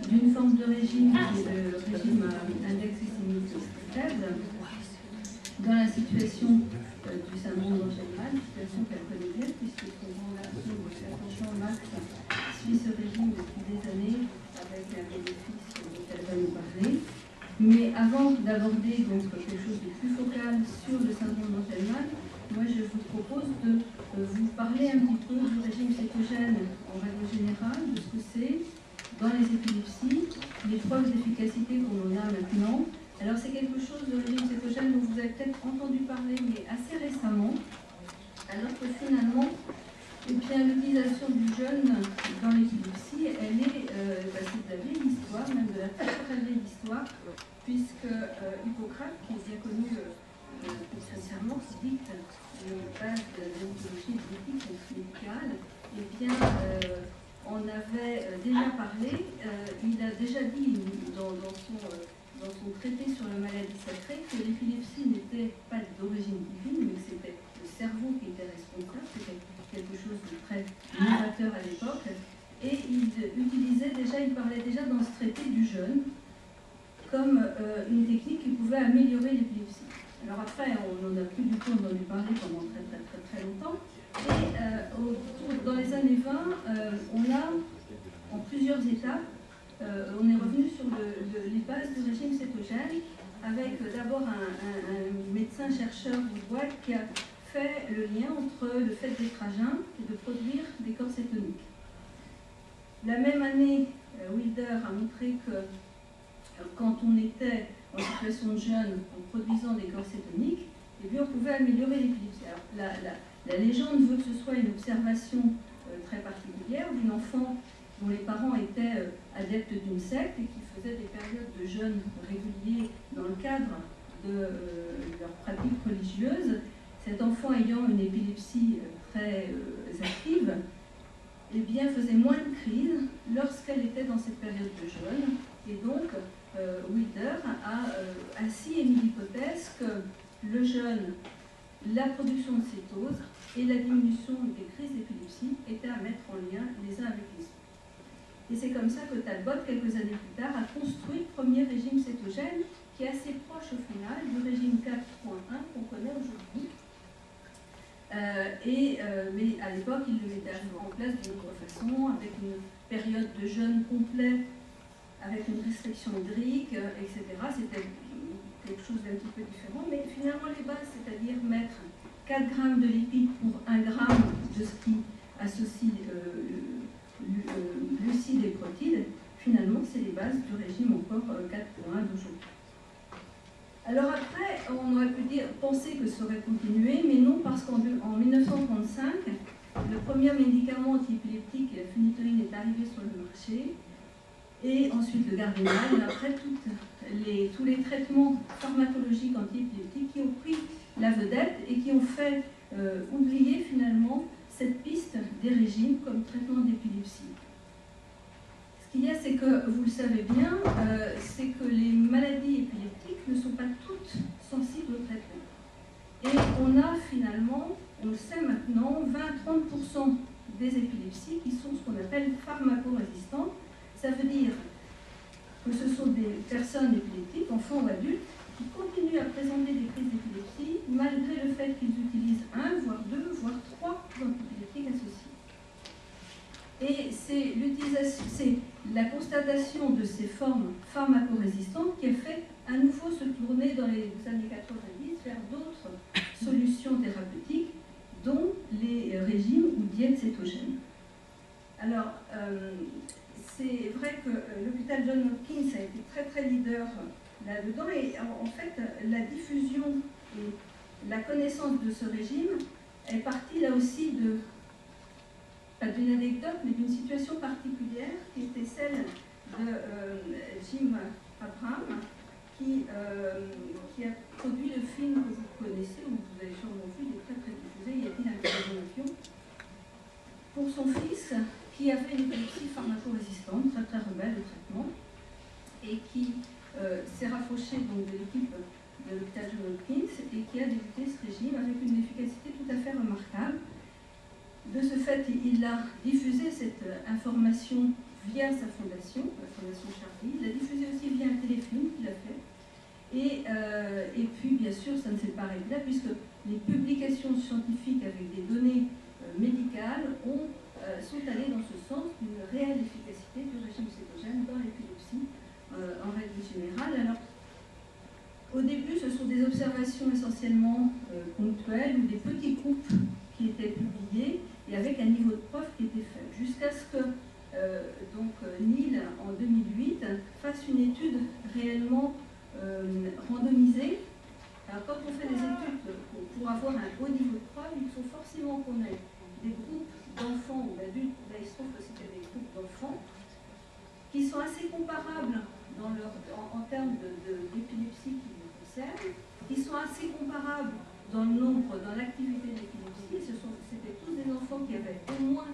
d'une forme de régime qui est le régime à index glycémique faible, dans la situation du syndrome d'Angelman, situation qu'elle connaît bien, puisque son grand garçon de 14 ans, Max, suit ce régime depuis des années avec un bénéfice dont elle va nous parler. Mais avant d'aborder donc quelque chose de plus focal sur le syndrome d'Angelman, moi je vous propose de vous parler un petit peu du régime cétogène en règle générale, de ce que c'est dans les épilepsies, les preuves d'efficacité qu'on en a maintenant. Alors c'est quelque chose de régime cétogène dont vous avez peut-être entendu parler, mais assez récemment, alors que finalement, l'utilisation du jeûne dans l'épilepsie, elle est, c'est de la vieille histoire, même de la très très vieille histoire, puisque Hippocrate, qui est bien connu sincèrement, qui dicte les bases de la déontologie et de l'éthique médicale, eh bien, on avait déjà parlé, il a déjà dit dans son traité sur la maladie sacrée que l'épilepsie n'était pas d'origine divine, mais que c'était le cerveau qui était responsable, c'était quelque chose de très novateur à l'époque, et il parlait déjà dans ce traité du jeûne comme une technique qui pouvait améliorer l'épilepsie. Alors après, on n'en a plus du tout entendu parler pendant très longtemps, et dans les années 20, on a, en plusieurs étapes, on est revenu sur les bases du régime cétogène, avec d'abord un médecin-chercheur du Bois qui a fait le lien entre le fait d'être à jeun et de produire des corps cétoniques. La même année, Wilder a montré que quand on était en situation de jeûne en produisant des corps cétoniques, eh bien, on pouvait améliorer l'épilepsie. Alors, la légende veut que ce soit une observation très particulière d'une enfant dont les parents étaient adeptes d'une secte et qui faisaient des périodes de jeûne réguliers dans le cadre de leur pratique religieuse. Cet enfant ayant une épilepsie très active, eh bien, faisait moins de crises lorsqu'elle était dans cette période de jeûne. Et donc, Wilder a ainsi émis l'hypothèse que le jeûne, la production de cétose et la diminution des crises d'épilepsie étaient à mettre en lien les uns avec les autres. Et c'est comme ça que Talbot, quelques années plus tard, a construit le premier régime cétogène qui est assez proche au final du régime 4.1 qu'on connaît aujourd'hui. Mais à l'époque, il le mettait en place d'une autre façon, avec une période de jeûne complet, avec une restriction hydrique, etc. C'était quelque chose d'un petit peu différent, mais finalement les bases, c'est-à-dire mettre 4 grammes de lipides pour 1 gramme de ce qui associe glucides et protides, finalement c'est les bases du régime encore 4.1 d'aujourd'hui. Alors après, on aurait pu penser que ça aurait continué, mais non, parce qu'en 1935, le premier médicament antiépileptique, la phénytoïne, est arrivé sur le marché, et ensuite le Gardémal, et après tous les traitements pharmacologiques antiépileptiques qui ont pris la vedette et qui ont fait oublier finalement cette piste des régimes comme traitement d'épilepsie. Ce qu'il y a, c'est que, vous le savez bien, c'est que les maladies épileptiques ne sont pas toutes sensibles au traitement. Et on a finalement, on le sait maintenant, 20-30% des épilepsies qui sont ce qu'on appelle pharmacorésistantes. Ça veut dire que ce sont des personnes épileptiques, enfants ou adultes, qui continuent à présenter des crises d'épilepsie malgré le fait qu'ils utilisent 1, voire 2, voire 3 antipyrétiques associés. Et c'est la constatation de ces formes pharmacorésistantes qui a fait à nouveau se tourner dans les années 90 vers d'autres solutions thérapeutiques, dont les régimes ou diètes cétogènes. Alors, c'est vrai que l'hôpital John Hopkins a été très leader là-dedans, et en fait, la diffusion et la connaissance de ce régime est partie là aussi pas d'une anecdote, mais d'une situation particulière qui était celle de Jim Abraham, qui a produit le film que vous connaissez, ou vous avez sûrement vu, il est très diffusé, Y a-t-il un pilote dans l'avion, pour son fils qui avait une épilepsie pharmacorésistante, très rebelle au traitement, et qui s'est rapproché donc de l'équipe de l'hôpital John Hopkins et qui a débuté ce régime avec une efficacité tout à fait remarquable. De ce fait, il a diffusé cette information via sa fondation, la Fondation Charlie. Il l'a diffusé aussi via un téléfilm qu'il a fait. Et puis, bien sûr, ça ne s'est pas arrêté là, puisque les publications scientifiques avec des données médicales sont allées dans ce sens d'une réelle efficacité du régime cétogène dans l'épilepsie en règle générale. Alors, au début, ce sont des observations essentiellement ponctuelles ou des petits groupes qui étaient publiés et avec un niveau de preuve qui était faible, jusqu'à ce que Neil, en 2008, fasse une étude réellement randomisée. Alors, quand on fait des études pour avoir un haut niveau de preuve, il faut forcément qu'on ait des groupes d'enfants ou d'adultes, là il se trouve que c'était des groupes d'enfants, qui sont assez comparables en termes d'épilepsie qui les concernent, qui sont assez comparables dans le nombre, dans l'activité de l'épilepsie. C'était tous des enfants qui avaient au moins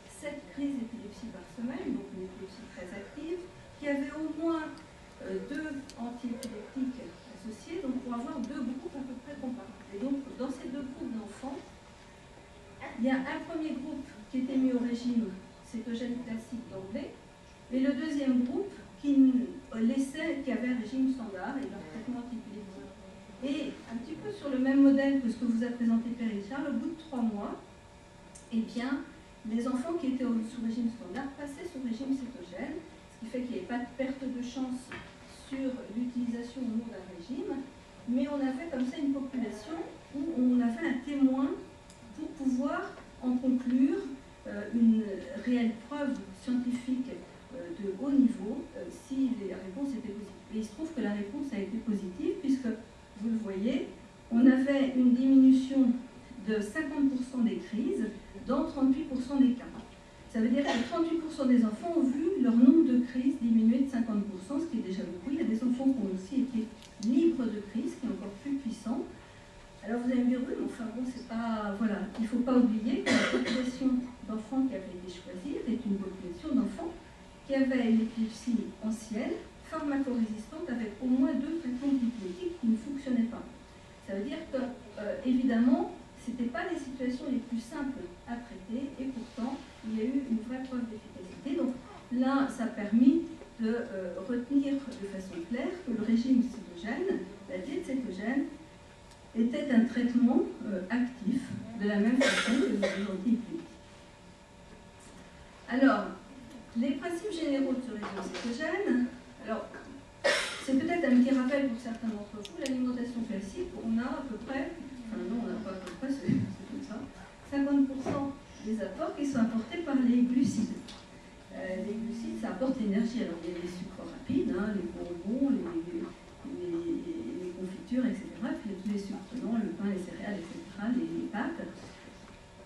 7 crises d'épilepsie par semaine, donc une épilepsie très active, qui avaient au moins 2 antiépileptiques associés, donc pour avoir 2 groupes à peu près comparables. Et donc, dans ces 2 groupes d'enfants, il y a un premier groupe qui était mis au régime cétogène classique d'emblée, et le deuxième groupe qui avait un régime standard et leur traitement antiépileptique. Et un petit peu sur le même modèle que ce que vous a présenté Pierre Richard, au bout de 3 mois, eh bien, les enfants qui étaient sous régime standard passaient sous régime cétogène, ce qui fait qu'il n'y avait pas de perte de chance sur l'utilisation ou non d'un régime, mais on avait comme ça une population où on avait un témoin pour pouvoir en conclure une réelle preuve scientifique de haut niveau si la réponse était positive. Et il se trouve que la réponse a été positive puisque, vous le voyez, on avait une diminution de 50% des crises dans 38% des cas. Ça veut dire que 38% des enfants ont vu leur nombre de crises diminuer de 50%, ce qui est déjà beaucoup. Il y a des enfants qui ont aussi été libres de crises, ce qui est encore plus puissant. Alors vous allez me dire, oui, mais enfin bon, c'est pas... Voilà, il ne faut pas oublier que la population d'enfants qui avait été choisie est une population d'enfants qui avait une épilepsie ancienne, pharmacorésistante, avec au moins 2 traitements antibiotiques qui ne fonctionnaient pas. Ça veut dire que, évidemment, ce n'étaient pas les situations les plus simples à traiter, et pourtant, il y a eu une vraie preuve d'efficacité. Donc là, ça a permis de retenir de façon claire que le régime cétogène, la diète cétogène, était un traitement actif, de la même façon que les antiépileptiques. Alors, les principes généraux de ce régime cétogène, alors, c'est peut-être un petit rappel pour certains d'entre vous, l'alimentation classique, on a à peu près, enfin non, on n'a pas à peu près, c'est comme ça, 50% des apports qui sont apportés par les glucides. Les glucides, ça apporte l'énergie. Alors, il y a les sucres rapides, hein, les bonbons, les confitures, etc. Puis il y a tous les sucres tenants, le pain, les céréales, etc., les pâtes.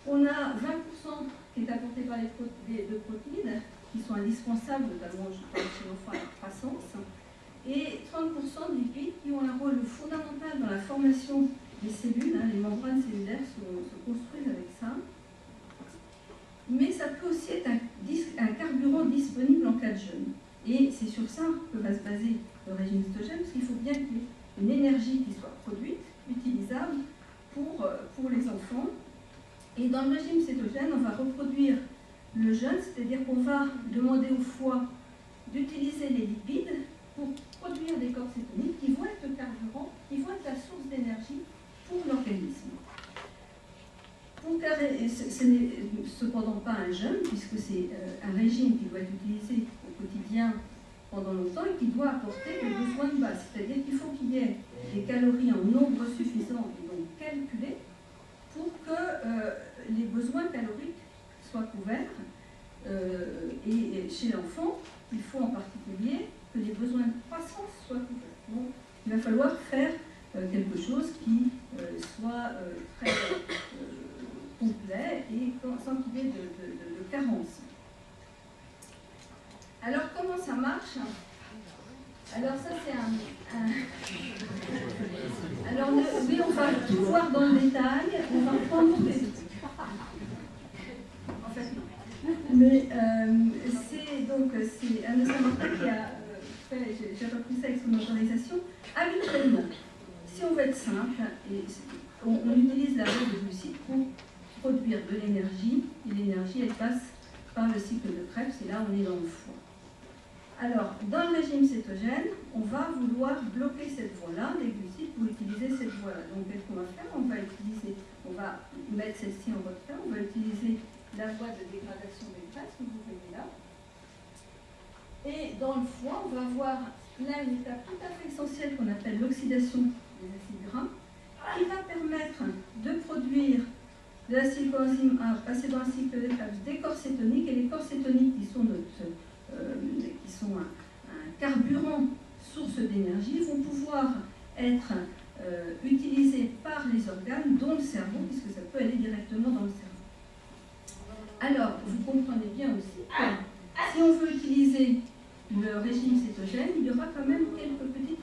On a 20% qui est apporté par les protéines, qui sont indispensables, notamment chez l'enfant à la croissance, et 30% de lipides qui ont un rôle fondamental dans la formation des cellules. Hein, les membranes cellulaires se construisent avec ça. Mais ça peut aussi être un carburant disponible en cas de jeûne. Et c'est sur ça que va se baser le régime cétogène, parce qu'il faut bien qu'il y ait une énergie qui soit produite, utilisable pour les enfants. Et dans le régime cétogène, on va reproduire le jeûne, c'est-à-dire qu'on va demander au foie d'utiliser les lipides pour produire des corps cétoniques qui vont être le carburant, qui vont être la source d'énergie pour l'organisme. Ce n'est cependant pas un jeûne, puisque c'est un régime qui doit être utilisé au quotidien pendant longtemps et qui doit apporter des besoins de base. C'est-à-dire qu'il faut qu'il y ait des calories en nombre suffisant et donc calculé pour que les besoins caloriques soient couverts. Et chez l'enfant, il faut en particulier que les besoins de croissance soient couverts. Donc, il va falloir faire quelque chose qui soit très complet et sans qu'il y ait de carence. Alors, comment ça marche? Alors, ça, c'est Alors, oui, on va tout voir dans le détail. On va prendre tous les... En fait, non. Mais c'est Anna Martin qui a fait, j'ai repris ça avec son autorisation, habituellement. Si on veut être simple, on utilise la base de glucides pour produire de l'énergie, et l'énergie, elle passe par le cycle de Krebs, et là, on est dans le foie. Alors, dans le régime cétogène, on va vouloir bloquer cette voie-là, des glucides, pour utiliser cette voie-là. Donc, qu'est-ce qu'on va faire? On va mettre celle-ci en retrait, on va utiliser la voie de dégradation des graisses, que vous voyez là. Et dans le foie, on va voir là une étape tout à fait essentielle qu'on appelle l'oxydation des acides gras, qui va permettre de produire de l'acide coenzyme A, passer dans un cycle de Krebs, des corps cétoniques, et les corps cétoniques qui sont un carburant source d'énergie vont pouvoir être utilisés par les organes, dont le cerveau, puisque ça peut aller directement dans le cerveau. Alors, vous comprenez bien aussi que si on veut utiliser le régime cétogène, il y aura quand même quelques petites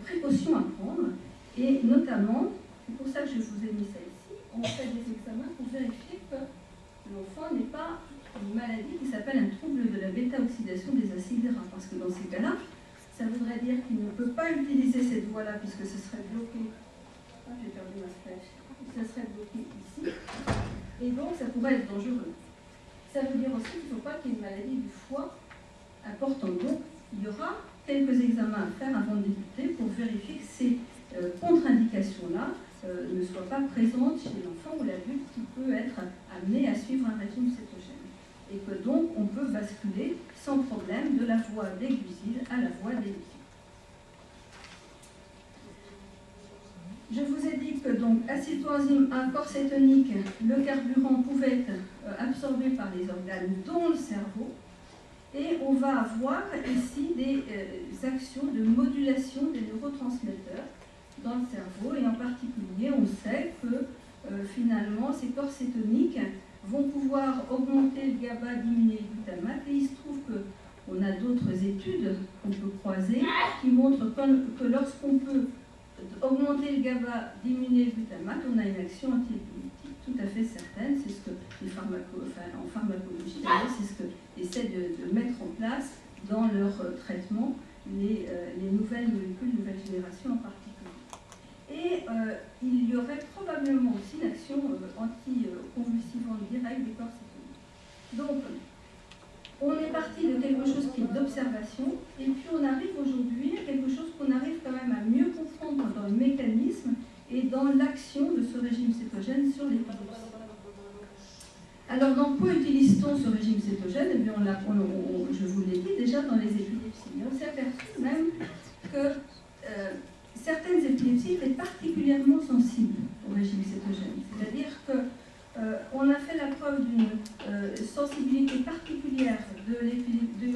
précautions à prendre, et notamment, c'est pour ça que je vous ai mis ça ici, on fait des examens pour vérifier que l'enfant n'est pas une maladie qui s'appelle un trouble de la bêta-oxydation des acides gras, parce que dans ces cas-là, ça voudrait dire qu'il ne peut pas utiliser cette voie-là, puisque ce serait bloqué. Ah, j'ai perdu ma flèche. Ça serait bloqué ici, et donc ça pourrait être dangereux. Ça veut dire aussi qu'il ne faut pas qu'il y ait une maladie du foie importante. Donc, il y aura quelques examens à faire avant de débuter pour vérifier que ces contre-indications-là ne soient pas présentes chez l'enfant ou l'adulte qui peut être amené à suivre un régime cétogène. Et que donc, on peut basculer sans problème de la voie des glucides à la voie des lipides. Je vous ai dit que donc acide coenzyme A, corps cétonique, le carburant pouvait être absorbé par les organes, dont le cerveau. Et on va avoir ici des actions de modulation des neurotransmetteurs dans le cerveau. Et en particulier, on sait que finalement, ces corps cétoniques vont pouvoir augmenter le GABA, diminuer le glutamate. Et il se trouve qu'on a d'autres études qu'on peut croiser qui montrent que lorsqu'on peut augmenter le GABA, diminuer le glutamate, on a une action antiépileptique tout à fait certaine. C'est ce que en pharmacologie, c'est ce que essaient de mettre en place dans leur traitement les nouvelles molécules, nouvelle génération en particulier. Et il y aurait probablement aussi une action anticonvulsivante directe des corps cétoniques. Donc, on est parti de quelque chose qui est d'observation, et puis on arrive aujourd'hui à quelque chose qu'on arrive quand même à mieux comprendre dans le mécanisme et dans l'action de ce régime cétogène sur l'épilepsie. Alors, dans quoi utilise-t-on ce régime cétogène? Eh bien, je vous l'ai dit déjà dans les épilepsies. On s'est aperçu même que certaines épilepsies étaient particulièrement sensibles au régime cétogène. C'est-à-dire qu'on a fait la preuve d'une sensibilité particulière du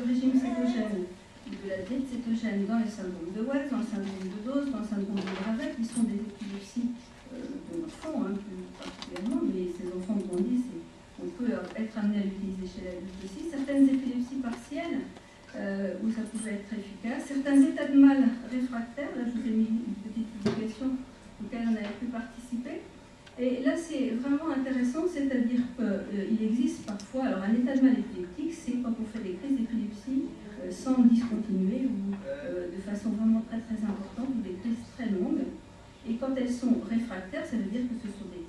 régime cétogène, de la diète cétogène dans le syndrome de Wells, dans le syndrome de Dose, dans le syndrome de Dravet, qui sont des épilepsies de l'enfant, plus particulièrement, mais ces enfants grandissent et on peut être amené à l'utiliser chez l'adulte aussi. Certaines épilepsies partielles, où ça pouvait être efficace. Certains états de mal réfractaires, là je vous ai mis une petite publication auquel on avait pu participer. Et là c'est vraiment intéressant, c'est-à-dire qu'il existe parfois, alors un état de mal épileptique, c'est quand on fait des crises d'épilepsie sans discontinuer ou de façon vraiment très très importante, ou des crises très longues. Et quand elles sont réfractaires, ça veut dire que ce sont des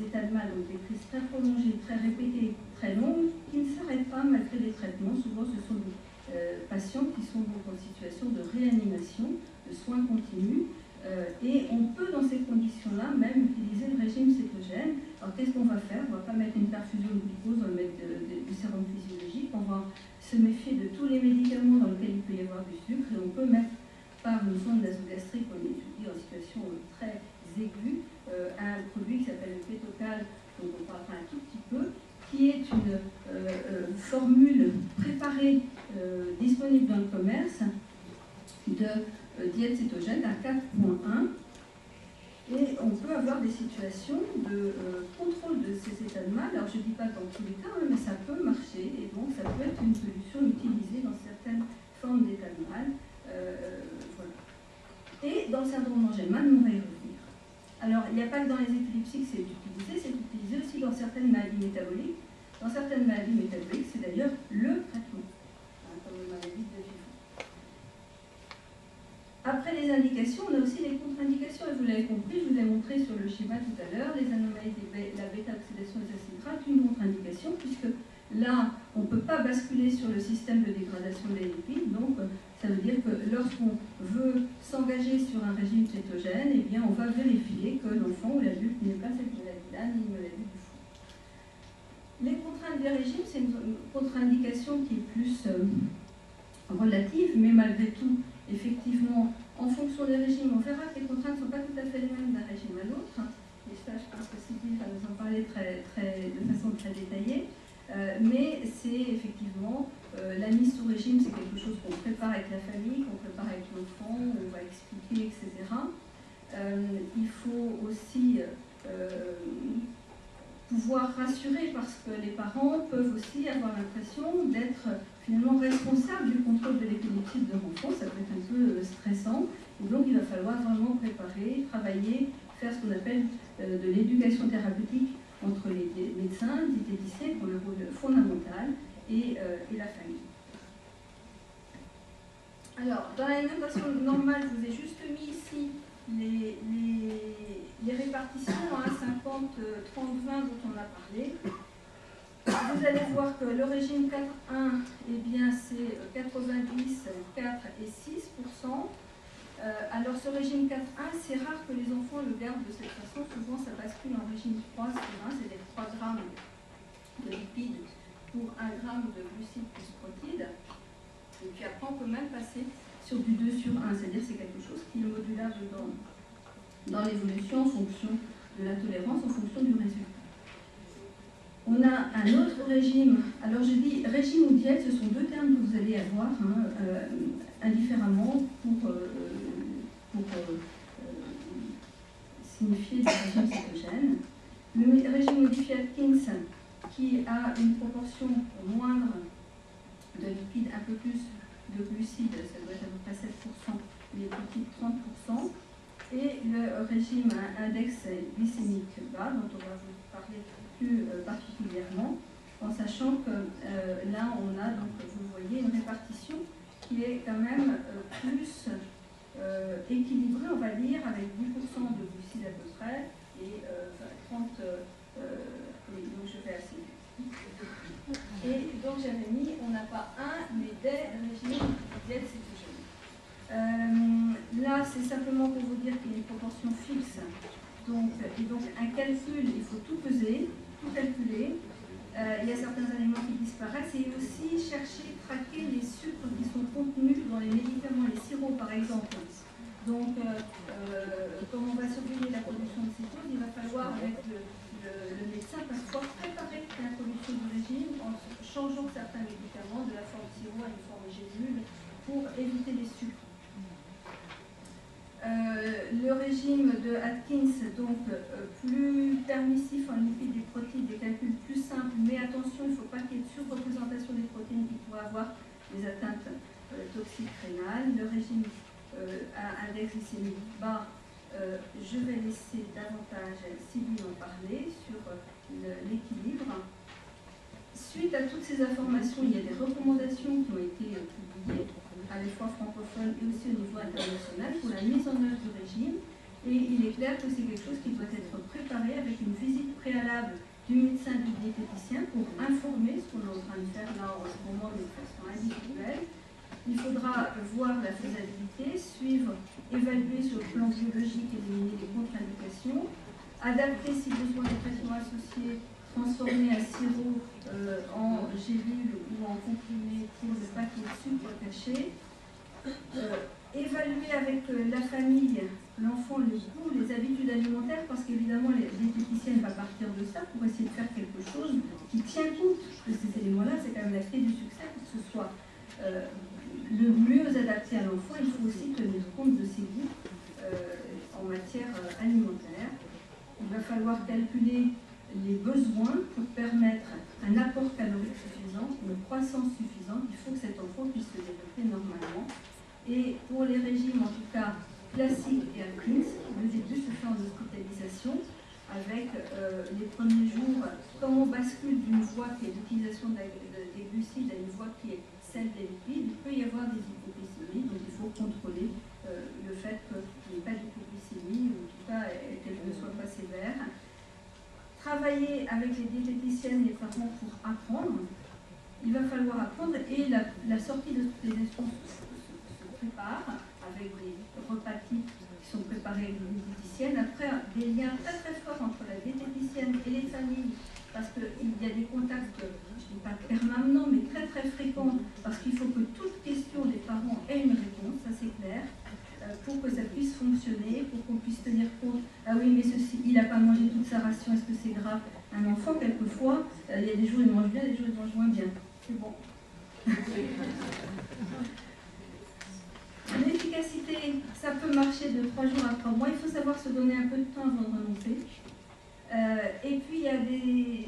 états de mal, donc des crises très prolongées, très répétées, très longues, qui ne s'arrêtent pas malgré les traitements. Souvent ce sont des patients qui sont donc en situation de réanimation, de soins continus, et on peut dans ces conditions-là même utiliser le régime cétogène. Alors qu'est-ce qu'on va faire? On ne va pas mettre une perfusion de glucose, on va mettre du sérum physiologique, on va se méfier de tous les médicaments dans lesquels il peut y avoir du sucre, et on peut mettre par une sonde nasogastrique, on étudie en situation très aiguë, un produit qui s'appelle le Pétocal, dont on parlera un tout petit peu, qui est une formule préparée disponible dans le commerce de diète cétogène à 4.1, et on peut avoir des situations de contrôle de ces états de mal. Alors je ne dis pas dans tous les cas, mais ça peut marcher, et donc ça peut être une solution utilisée dans certaines formes d'état de mal. Voilà. Et dans le syndrome d'Angelman, on va y revenir. Alors, il n'y a pas que dans les épilepsies que c'est utilisé aussi dans certaines maladies métaboliques. Dans certaines maladies métaboliques, c'est d'ailleurs le traitement, comme les maladies de Gifon. Après les indications, on a aussi les contre-indications, et vous l'avez compris, je vous ai montré sur le schéma tout à l'heure, les anomalies travail la bêta-oxydation des acides gras est une contre-indication, puisque là, on ne peut pas basculer sur le système de dégradation des lipides, donc ça veut dire que lorsqu'on veut s'engager sur un régime cétogène, eh bien, on va vérifier que l'enfant ou l'adulte n'ait pas cette maladie-là, ni une maladie du foie. Les contraintes des régimes, c'est une contre-indication qui est plus relative, mais malgré tout, effectivement, en fonction des régimes, on verra que les contraintes ne sont pas tout à fait les mêmes d'un régime à l'autre. Et ça, je pense que Sylvie va nous en parler de façon très détaillée. Mais c'est effectivement, la mise sous régime, c'est quelque chose qu'on prépare avec la famille, qu'on prépare avec l'enfant, on va expliquer, etc. Il faut aussi pouvoir rassurer, parce que les parents peuvent aussi avoir l'impression d'être finalement responsables du contrôle de l'équilibre de leur enfant. Ça peut être un peu stressant, et donc il va falloir vraiment préparer, travailler, faire ce qu'on appelle de l'éducation thérapeutique entre les médecins, les diététiciens qui ont un rôle fondamental, et la famille. Alors, dans l'alimentation normale, je vous ai juste mis ici les répartitions, 50, 30, 20 dont on a parlé. Vous allez voir que le régime 4.1, eh bien, c'est 90, 4 et 6%. Alors ce régime 4.1, c'est rare que les enfants le gardent de cette façon. Souvent, ça bascule en régime 3 sur 1, c'est-à-dire 3 grammes de lipides pour 1 gramme de glucides plus protides. Et puis après, on peut même passer sur du 2 sur 1, c'est-à-dire c'est quelque chose qui est modulable dans l'évolution en fonction de la tolérance, en fonction du résultat. On a un autre régime. Alors je dis régime ou diète, ce sont deux termes que vous allez avoir indifféremment pour signifier des régimes cétogènes. Le régime modifié Atkins, qui a une proportion moindre de lipides, un peu plus de glucides, ça doit être à peu près 7%, les protides 30%, et le régime index glycémique bas, dont on va vous parler plus particulièrement, en sachant que là on a, donc vous voyez, une répartition qui est quand même plus équilibrée, on va dire, avec 10% de glucides à peu près, et 30, donc je fais assez vite. Et donc j'avais mis, on n'a pas un, mais des régimes diète cétogène. Là, c'est simplement pour vous dire qu'il y a une proportion fixe. Donc, et donc un calcul, il faut tout peser, tout calculer. Il y a certains aliments qui disparaissent, et aussi chercher, traquer les sucres qui sont contenus dans les médicaments, les sirops par exemple. Donc, comme on va surveiller la production de ces choses, il va falloir, avec le médecin, parfois préparer l'introduction du régime en changeant certains médicaments de la forme sirop à une forme gélule pour éviter les sucres. Le régime de Atkins, donc plus permissif en lipides et protéines, des calculs plus simples, mais attention, il ne faut pas qu'il y ait de surreprésentation des protéines qui pourraient avoir des atteintes toxiques rénales. Le régime à index glycémique bas, je vais laisser davantage Sylvie en parler sur l'équilibre. Suite à toutes ces informations, il y a des recommandations qui ont été publiées à la fois francophone et aussi au niveau international pour la mise en œuvre du régime. Et il est clair que c'est quelque chose qui doit être préparé avec une visite préalable du médecin, du diététicien pour informer ce qu'on est en train de faire là en ce moment de façon individuelle. Il faudra voir la faisabilité, suivre, évaluer sur le plan biologique, éliminer les contre-indications, adapter si besoin des traitements associés, transformer un sirop en gélule ou en comprimé pour ne pas qu'il y ait de sucre caché, évaluer avec la famille, l'enfant, le goût, les habitudes alimentaires, parce qu'évidemment les diététiciennes vont partir de ça pour essayer de faire quelque chose qui tient compte de ces éléments-là. C'est quand même la clé du succès, pour que ce soit le mieux adapté à l'enfant. Il faut aussi tenir compte de ses goûts en matière alimentaire. Il va falloir calculer les besoins pour permettre un apport calorique suffisant, une croissance suffisante. Il faut que cet enfant puisse se développer normalement. Et pour les régimes, en tout cas classiques et Atkins, le début se fait en hospitalisation avec les premiers jours, comme on bascule d'une voie qui est l'utilisation des glucides à une voie qui est celle des lipides, il peut y avoir des hypoglycémies, donc il faut contrôler le fait qu'il n'y ait pas d'hypoglycémie, ou en tout cas qu'elle ne soit pas sévère. travailler avec les diététiciennes et les parents pour apprendre. Il va falloir apprendre et la sortie de toutes les leçons se prépare avec des repas types qui sont préparés avec les diététiciennes. Après, des liens très très forts entre la diététicienne et les familles, parce qu'il y a des contacts, je ne dis pas permanents, mais très très fréquents, parce qu'il faut que toute question des parents ait une réponse, ça c'est clair, pour que ça puisse fonctionner, pour qu'on puisse tenir compte, ah oui, mais ceci, il n'a pas mangé toute sa ration, est-ce que c'est grave? Un enfant, quelquefois, il y a des jours il mange bien, des jours il mange moins bien. C'est bon. L'efficacité, ça peut marcher de 3 jours à 3 mois. Il faut savoir se donner un peu de temps avant de renoncer. Et puis, il y a des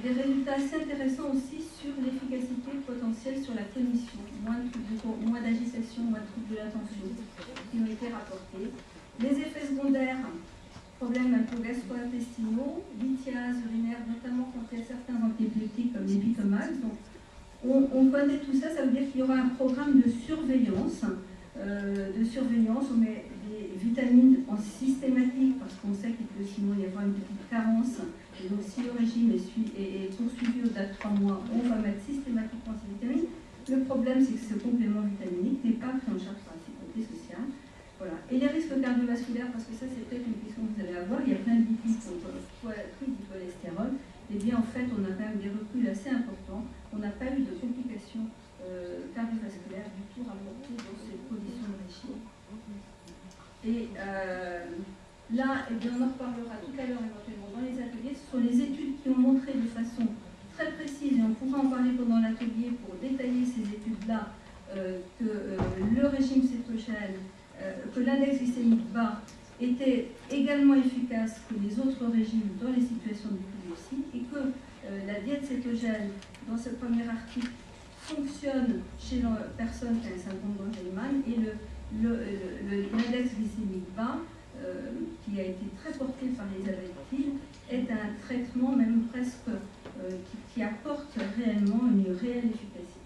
résultats assez intéressants aussi sur l'efficacité potentielle sur la cognition. Moins d'agitation, moins de troubles de l'attention qui ont été rapportés. Les effets secondaires, problèmes un peu gastro-intestinaux, lithiase urinaire, notamment quand il y a certains antibiotiques comme les Vitomax. Donc, on connaît tout ça, ça veut dire qu'il y aura un programme de surveillance. On met des vitamines en systématique parce qu'on sait qu'il peut sinon y avoir une petite carence. Et donc si le régime est poursuivi au-delà de 3 mois, on va mettre systématiquement ces vitamines. Le problème, c'est que ce complément vitaminique n'est pas pris en charge par la sécurité sociale. Voilà. Et les risques cardiovasculaires, parce que ça c'est peut-être une question que vous allez avoir, il y a plein de lipides contre du cholestérol. Et bien en fait, on a quand même des reculs assez importants. On n'a pas eu de complications cardiovasculaires du tout rapportées dans ces conditions de régime. Et là, eh bien, on en reparlera tout à l'heure éventuellement dans les ateliers. Ce sont les études qui ont montré de façon très précise, et on pourra en parler pendant l'atelier pour détailler ces études-là, que le régime cétogène, que l'index glycémique bas était également efficace que les autres régimes dans les situations d'épilepsie, et que la diète cétogène, dans ce premier article, fonctionne chez la personne qui a un syndrome d'Angelman, et l'index glycémique bas, qui a été très porté par les adaptives, est un traitement même presque qui apporte réellement une réelle efficacité.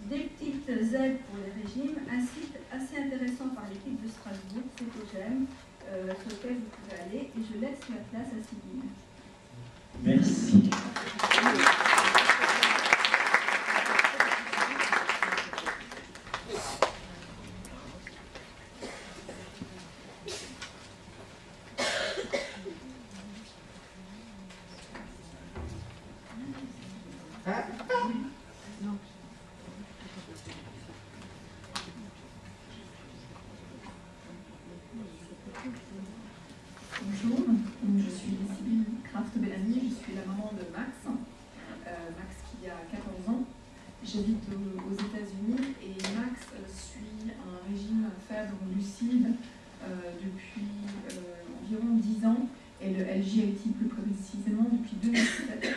Des petites aides pour les régimes, un site assez intéressant par l'équipe de Strasbourg, Cétogène, sur lequel vous pouvez aller, et je laisse la place à Sylvie. Merci. Bonjour, je suis Sybille Kraft-Bellamy, je suis la maman de Max, Max qui a 14 ans. J'habite aux États-Unis et Max suit un régime faible en glucides depuis environ 10 ans et le LGIT plus précisément depuis 2007.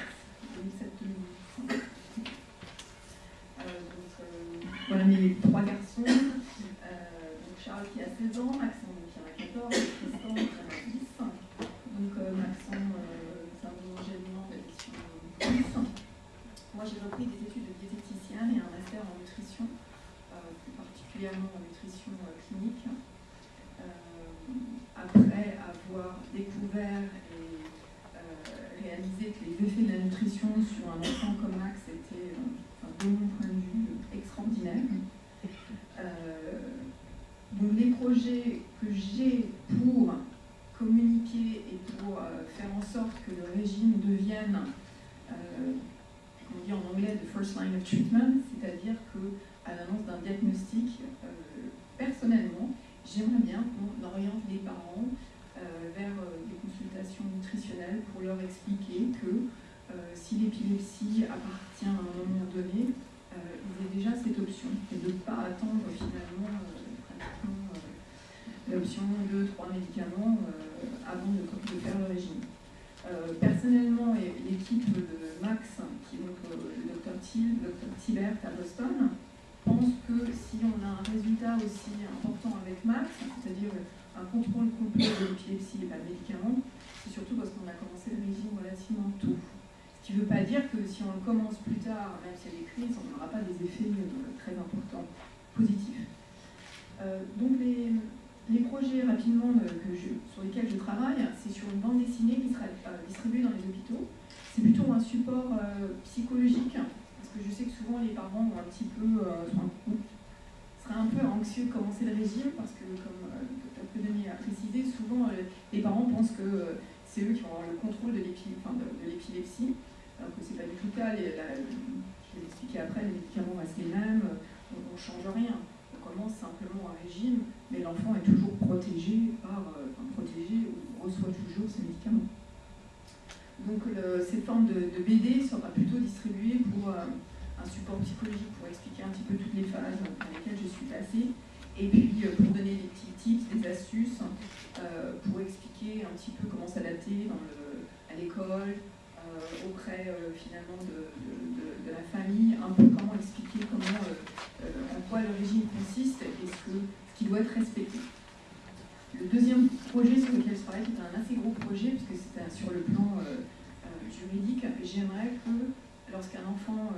Voilà mes 3 garçons, donc Charles qui a 16 ans, Maxence qui en a 14, Tristan qui en a 10. Donc Maxence, c'est un enchaînement d'addition plus. Moi j'ai repris des études de diététicienne et un master en nutrition, plus particulièrement en nutrition clinique. Après avoir découvert et réalisé que les effets de la nutrition sur un enfant comme Max étaient, de mon point de vue, extraordinaires. Donc les projets que j'ai pour communiquer et pour faire en sorte que le régime devienne, on dit en anglais, the first line of treatment, c'est-à-dire qu'à l'annonce d'un diagnostic, personnellement, j'aimerais bien qu'on oriente les parents vers des consultations nutritionnelles pour leur expliquer que si l'épilepsie appartient à un moment donné, ils aient déjà cette option et de ne pas attendre finalement l'option 2-3 médicaments avant de faire le régime. Personnellement, et l'équipe de Max, qui est donc le docteur Thibert à Boston, pense que si on a un résultat aussi important avec Max, c'est-à-dire un contrôle complet de l'épilepsie et pas de médicaments, c'est surtout parce qu'on a commencé le régime relativement tôt. Ce qui ne veut pas dire que si on le commence plus tard, même s'il y a des crises, on n'aura pas des effets très importants, positifs. Donc les projets rapidement sur lesquels je travaille, c'est sur une bande dessinée qui sera distribuée dans les hôpitaux. C'est plutôt un support psychologique, parce que je sais que souvent les parents ont un petit peu, seraient un peu anxieux de commencer le régime, parce que comme Dr. Pedoni a précisé, souvent les parents pensent que c'est eux qui vont avoir le contrôle de l'épilepsie, alors que c'est pas du tout le cas. Je vais l'expliquer après, les médicaments restent les mêmes, on ne change rien. On commence simplement un régime, mais l'enfant est toujours protégé ou reçoit toujours ces médicaments. Donc cette forme de BD sera plutôt distribuée pour un support psychologique, pour expliquer un petit peu toutes les phases dans lesquelles je suis passée, et puis pour donner des petits tips, des astuces, pour expliquer un petit peu comment s'adapter à l'école, auprès finalement de la famille, un peu comment expliquer en quoi le régime consiste et ce qui doit être respecté. Le deuxième projet sur lequel je travaille, qui est un assez gros projet, puisque c'était sur le plan juridique, j'aimerais que lorsqu'un enfant,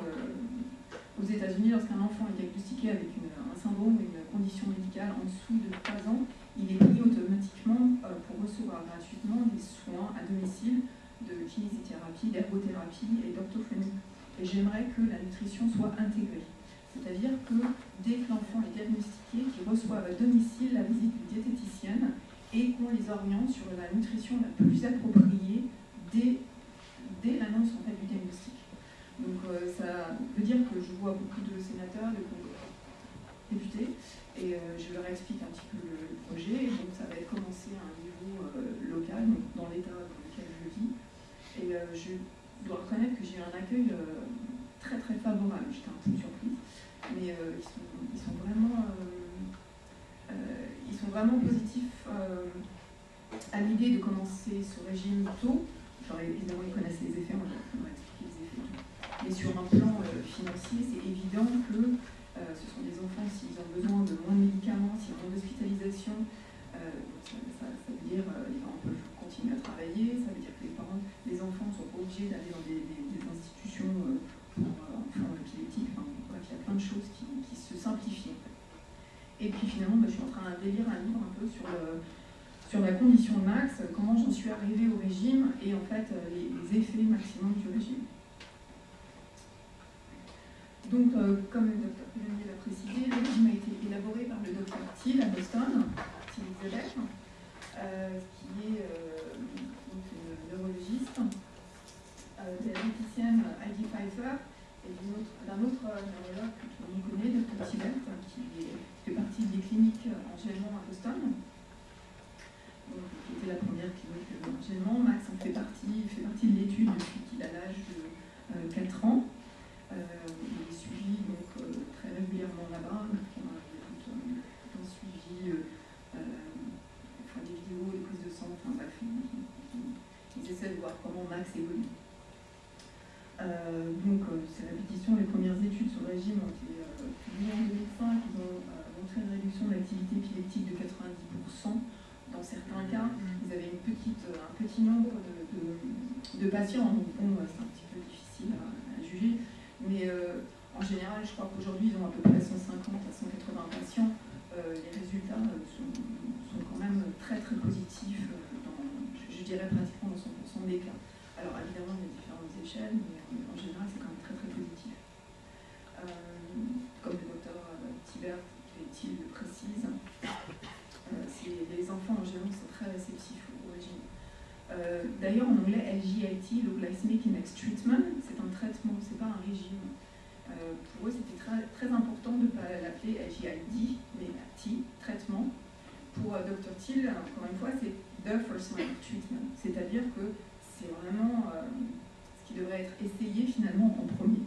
aux États-Unis, lorsqu'un enfant est diagnostiqué avec un syndrome ou une condition médicale en dessous de 3 ans, il est pris automatiquement pour recevoir gratuitement des soins à domicile de kinésithérapie, d'ergothérapie et d'orthophonie. Et j'aimerais que la nutrition soit intégrée. C'est-à-dire que dès que l'enfant est diagnostiqué, qu'il reçoive à domicile la visite d'une diététicienne et qu'on les oriente sur la nutrition la plus appropriée dès l'annonce en fait, du diagnostic. Donc ça veut dire que je vois beaucoup de sénateurs, de députés, et je leur explique un petit peu le projet. Et donc ça va être commencé à un niveau local, donc dans l'État dans lequel je vis. Et je dois reconnaître que j'ai eu un accueil très très favorable. J'étais un peu surprise, mais ils sont vraiment positifs à l'idée de commencer ce régime tôt. Alors, évidemment, ils connaissent les effets, on va expliquer les effets. Mais sur un plan financier, c'est évident que ce sont des enfants, s'ils ont besoin de moins de médicaments, s'ils ont moins d'hospitalisation, ça veut dire les parents peuvent continuer à travailler, ça veut dire que les enfants ne sont pas obligés d'aller dans des institutions pour enfants épileptiques. Enfin, bref, il y a plein de choses qui se simplifient. En fait. Et puis finalement, je suis en train de lire un livre un peu sur la condition de Max, comment j'en suis arrivée au régime et en fait les effets maximum du régime. Donc, comme le Dr. Pedoni l'a précisé, le régime a été élaboré par le Dr. Thiel à Boston, Thiel Elizabeth, qui est donc une neurologiste, de la diététicienne Heidi Pfeiffer et d'un autre neurologue que tout le monde connaît, Dr. Tibet, qui fait partie des cliniques Angelmont à Boston. Donc, qui était la première clinique Angelmont. Max en fait partie, il fait partie de l'étude depuis qu'il a l'âge de 4 ans. Il est suivi donc, très régulièrement là-bas. Il y a tout un suivi, des vidéos, des prises de sang, enfin bref, ils essaient de voir comment Max évolue. Donc, c'est répétition, les premières études sur le régime ont été publiées en 2005. Ils ont montré une réduction de l'activité épileptique de 90%. Dans certains cas, ils avaient un petit nombre de patients. Donc, bon, c'est un petit peu difficile à juger. Mais en général, je crois qu'aujourd'hui, ils ont à peu près 150 à 180 patients. Les résultats sont quand même très très positifs, je dirais pratiquement dans 100% des cas. Alors évidemment, il y a différentes échelles, mais en général, c'est quand même très très positif. Comme le docteur Tibert qui le précise, les enfants en général sont très réceptifs au régime. D'ailleurs, en anglais, LGIT, le Glycemic Index Treatment, c'est un traitement, c'est pas un régime. Pour eux, c'était très, très important de ne pas l'appeler LGID, mais T, traitement. Pour Dr. Thiel, encore une fois, c'est the first line treatment, c'est-à-dire que c'est vraiment ce qui devrait être essayé finalement en premier.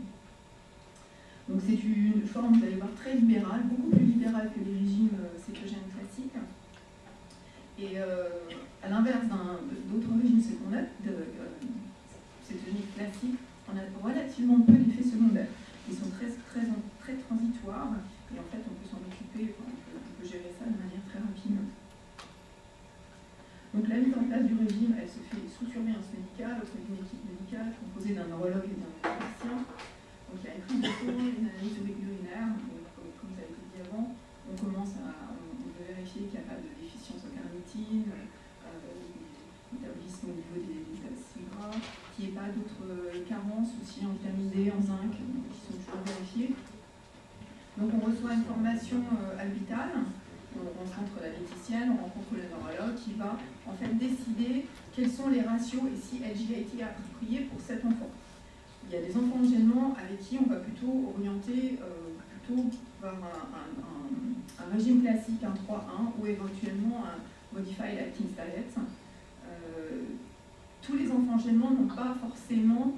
Donc c'est une forme, vous allez voir, très libérale, beaucoup plus libérale que les régimes cétogènes classiques. Et à l'inverse d'autres régimes secondaires, cétogéniques classiques, on a relativement peu d'effets secondaires. Ils sont très transitoires et en fait on peut s'en occuper, on peut gérer ça de manière très rapide. Donc la mise en place du régime, elle se fait sous surveillance médicale auprès d'une équipe médicale composée d'un neurologue et d'un diététicien. Donc il y a une prise de sang, une analyse urinaire, donc, comme ça a été dit avant, on veut vérifier vérifier qu'il n'y a pas de déficience en carnitine, métabolisme au niveau des acides gras, qu'il n'y ait pas d'autres carences aussi en vitamine D, en zinc, qui sont toujours vérifiées. Donc on reçoit une formation à l'hôpital, on rencontre la diététicienne, on rencontre le neurologue qui va en fait décider quels sont les ratios et si LGIT est approprié pour cet enfant. Il y a des enfants gênants avec qui on va plutôt orienter plutôt vers un régime classique, un 3-1 ou éventuellement un Modified Atkins Diet. Tous les enfants gênants vont pas forcément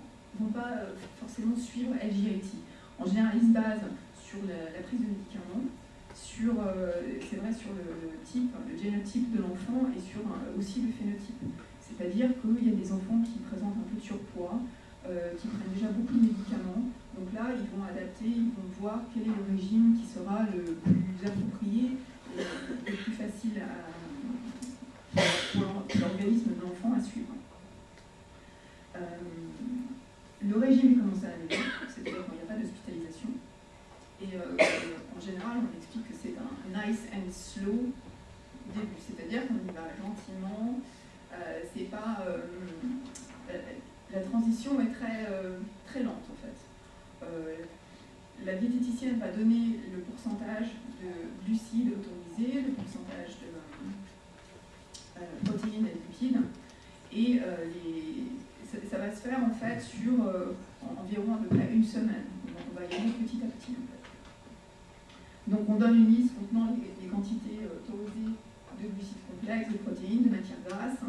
suivre LGIT. En général, ils se basent sur la prise de médicaments, c'est vrai, sur le génotype de l'enfant et sur aussi le phénotype. C'est-à-dire qu'il y a des enfants qui présentent un peu de surpoids, qui prennent déjà beaucoup de médicaments. Donc là, ils vont adapter, ils vont voir quel est le régime qui sera le plus approprié et le plus facile pour l'organisme de l'enfant à suivre. Le régime commence à la maison, c'est-à-dire qu'il n'y a pas d'hospitalisation. Et en général, on explique que c'est un nice and slow début, c'est-à-dire qu'on y va gentiment. C'est pas la transition est très lente en fait. La diététicienne va donner le pourcentage de glucides autorisés, le pourcentage de protéines et lipides, et ça va se faire en fait sur environ à peu près une semaine. Donc on va y aller petit à petit en fait. Donc on donne une liste contenant les quantités autorisées de glucides complexes, de protéines, de matières grasses.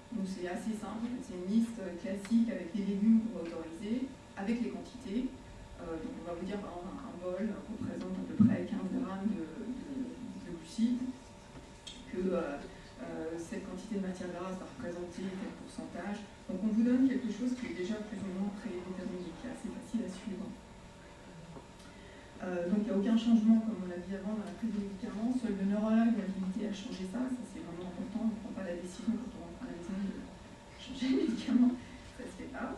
Donc c'est assez simple, c'est une liste classique avec les légumes autorisés, avec les quantités. Donc on va vous dire par exemple un bol représente à peu près 15 grammes de glucides, que cette quantité de matière grasse va représenter quel pourcentage. Donc on vous donne quelque chose qui est déjà plus ou moins prédéterminé, qui est assez facile à suivre. Donc il n'y a aucun changement, comme on l'a dit avant, dans la prise de médicaments. Seul le neurologue est habilité à changer ça, c'est vraiment important. On ne prend pas la décision quand on rentre à la maison de changer les médicaments, ça ne se fait pas.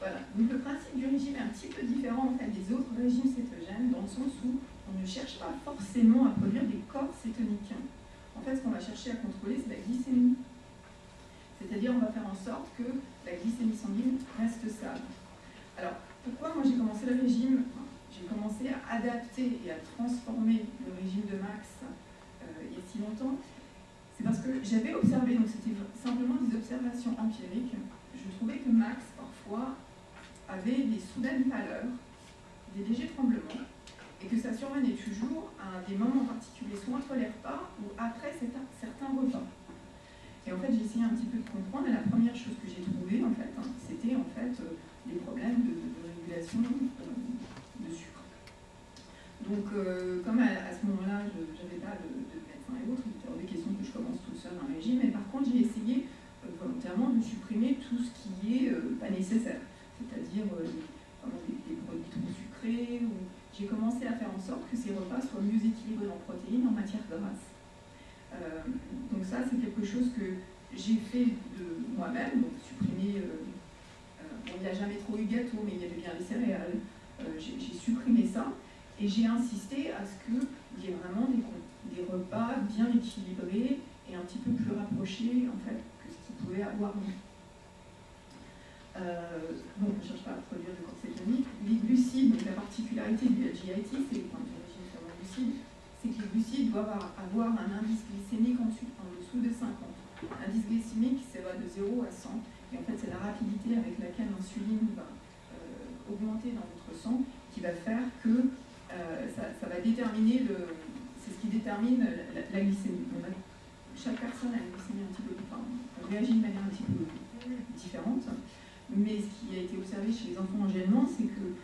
Voilà, donc le principe du régime est un petit peu différent en fait, des autres régimes cétogènes, dans le sens où on ne cherche pas forcément à produire des corps cétoniques. En fait, ce qu'on va chercher à contrôler, c'est la glycémie. C'est-à-dire, on va faire en sorte que la glycémie sanguine reste stable. Alors, pourquoi moi j'ai commencé le régime? J'ai commencé à adapter et à transformer le régime de Max il y a si longtemps. C'est parce que j'avais observé, donc c'était simplement des observations empiriques, je trouvais que Max, parfois, avait des soudaines pâleurs, des légers tremblements, et que ça survenait toujours à des moments particuliers, soit entre les repas ou après certains repas. Et en fait, j'ai essayé un petit peu de comprendre, et la première chose que j'ai trouvée, en fait, c'était en fait des problèmes de régulation de sucre. Donc, comme à ce moment-là, je n'avais pas de médecin et autres, il était hors de question que je commence tout seul un régime, mais par contre, j'ai essayé volontairement de supprimer tout ce qui est pas nécessaire, c'est-à-dire des produits trop sucrés. J'ai commencé à faire en sorte que ces repas soient mieux équilibrés en protéines, en matières grasses. Donc ça, c'est quelque chose que j'ai fait de moi-même, donc supprimer, bon, il n'y a jamais trop eu gâteau, mais il y avait bien les céréales, j'ai supprimé ça, et j'ai insisté à ce qu'il y ait vraiment des repas bien équilibrés et un petit peu plus rapprochés, en fait, que ce qu'ils pouvaient avoir. Donc on ne cherche pas à produire de corps cétonique. Les glucides, donc la particularité du LGIT, c'est les points d'origine sur les glucides, c'est que les glucides doivent avoir un indice glycémique en dessous de 50. L'indice glycémique, ça va de 0 à 100, et en fait c'est la rapidité avec laquelle l'insuline va augmenter dans votre sang qui va faire que ça va déterminer c'est ce qui détermine la glycémie. Chaque personne a une glycémie un petit peu, enfin, réagit de manière un petit peu différente, mais ce qui a été observé chez les enfants en gênement, c'est que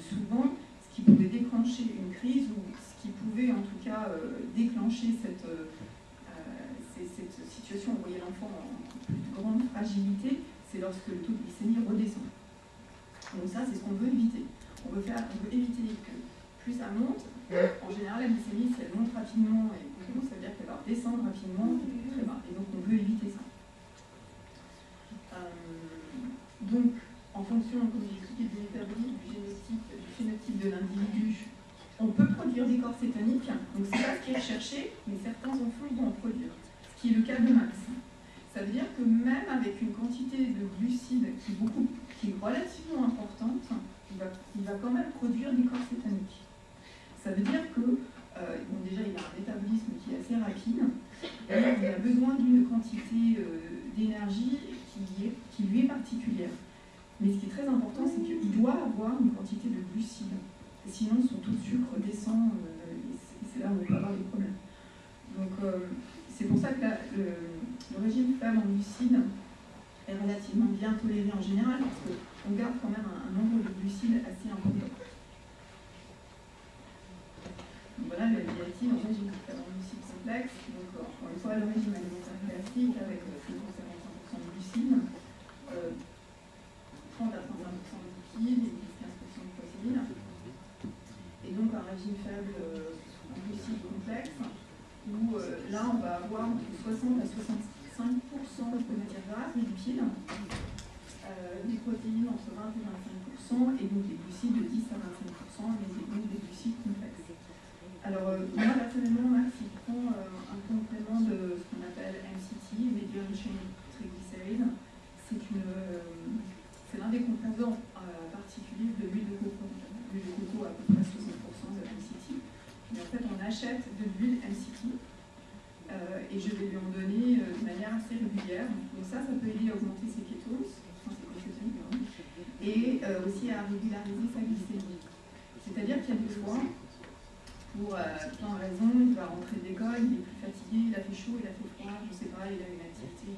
souvent, ce qui pouvait déclencher une crise, ou ce qui pouvait en tout cas déclencher cette situation où vous voyez l'enfant en plus grande fragilité, c'est lorsque le taux de glycémie redescend. Donc ça, c'est ce qu'on veut éviter. On veut éviter que plus ça monte, en général, la glycémie, si elle monte rapidement et beaucoup, ça veut dire qu'elle va redescendre rapidement et très bas. Et donc, on veut éviter ça. Donc, en fonction, comme j'ai expliqué, du métabolisme, du génotype, du phénotype de l'individu, on peut produire produire des corps cétoniques, donc c'est pas ce qui est recherché, mais certains enfants vont en produire, ce qui est le cas de Max. Ça veut dire que même avec une quantité de glucides qui est relativement importante, il va quand même produire des corps cétoniques. Ça veut dire que, bon, déjà, il a un métabolisme qui est assez rapide, et il a besoin d'une quantité d'énergie qui lui est particulière. Mais ce qui est très important, c'est qu'il doit avoir une quantité de glucides. Sinon, son taux de sucre descend, et c'est là où on peut avoir des problèmes. Donc, c'est pour ça que le régime faible en glucides est relativement bien toléré en général, parce qu'on garde quand même un nombre de glucides assez important. Donc voilà, le DIT, le régime faible en glucides complexe. Donc, encore une fois, le régime alimentaire classique avec 50% de glucides, 30 à 35% de lipides et 10-15% de protéines. Et donc un régime faible en glucides complexes, où là on va avoir entre 60 à 65% de matières grasses, des lipides, des protéines entre 20 et 25%, et donc des glucides de 10 à 25%, mais donc des glucides complexes. Alors moi personnellement, Max, il prend un complément de ce qu'on appelle MCT, Medium Chain Triglyceride. C'est l'un des composants particuliers de l'huile de coco. L'huile de coco à peu près 60% de MCT. Mais en fait, on achète de l'huile MCT et je vais lui en donner de manière assez régulière. Donc ça peut aider à augmenter ses kétoses, et aussi à régulariser sa glycémie. C'est-à-dire qu'il y a des fois, pour plein de raisons, il va rentrer de l'école, il est plus fatigué, il a fait chaud, il a fait froid, je ne sais pas, il a une activité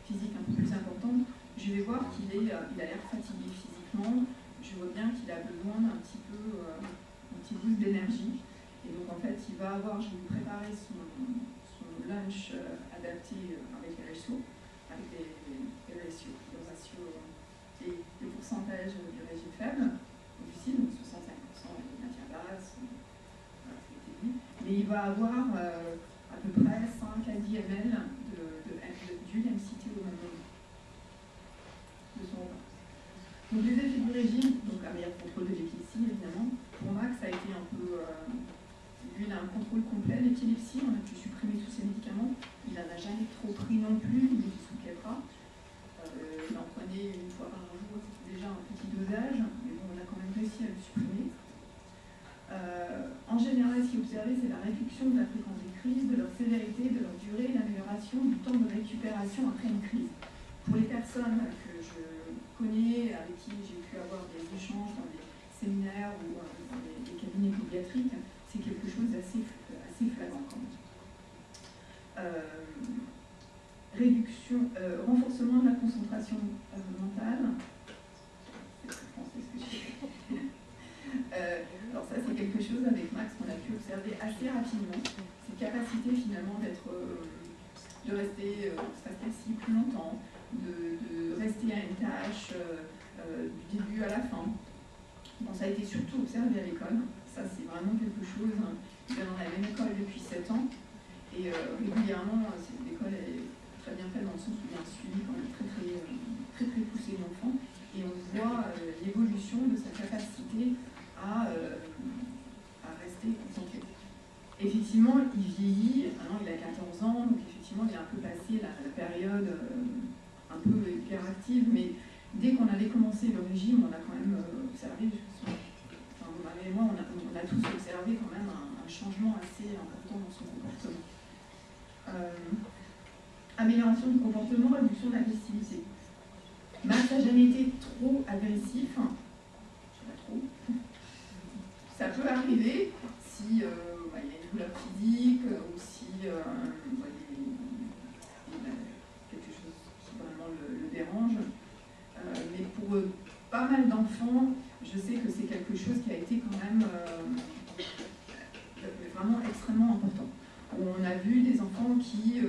physique un peu plus importante. Je vais voir qu'il a l'air fatigué physiquement, je vois bien qu'il a besoin d'un petit peu, un petit boost d'énergie. Et donc en fait, je vais lui préparer son lunch adapté avec les ratios, avec les ratios et le pourcentage du régime faible, donc ici, donc 65% de matière basse, voilà, mais il va avoir à peu près 5 à 10 ml d'huile MCT au moment de son repas. Donc les effets du régime, donc un meilleur contrôle de l'épilepsie évidemment. Pour Max, ça a été un peu... lui, il a un contrôle complet de l'épilepsie, on a pu supprimer tous ses médicaments. Il n'en a jamais trop pris non plus, il est sous Keppra. Il en prenait une fois par jour, c'était déjà un petit dosage, mais bon, on a quand même réussi à le supprimer. En général, ce qui est observé, c'est la réduction de la fréquence des crises, de leur sévérité, de leur durée, l'amélioration du temps de récupération après une crise. Pour les personnes que je connais, avec qui j'ai pu avoir des échanges dans des séminaires ou dans des cabinets pédiatriques, c'est quelque chose d'assez flagrant quand même. Renforcement de la concentration mentale. Alors ça, c'est quelque chose avec Max qu'on a pu observer assez rapidement. Cette capacité finalement de rester assis plus longtemps, de rester à une tâche du début à la fin. Bon, ça a été surtout observé à l'école. Ça, c'est vraiment quelque chose. Il est dans la même école depuis 7 ans. Et régulièrement, l'école est très bien faite dans le sens où il y a un suivi quand même très poussé de l'enfant. Et on voit l'évolution de sa capacité à rester concentré. Effectivement, il vieillit. Maintenant, il a 14 ans. Donc, effectivement, il a un peu passé la période un peu hyperactive. Mais dès qu'on avait commencé le régime, on a quand même observé, enfin, moi, on a tous observé quand même un changement assez important dans son comportement. Amélioration du comportement, réduction de l'agressivité. Max n'a jamais été trop agressif, je ne sais pas trop. Ça peut arriver si il y a une douleur physique ou si il y a quelque chose qui vraiment le dérange. Mais pour pas mal d'enfants, je sais que c'est quelque chose qui a été quand même vraiment extrêmement important. On a vu des enfants qui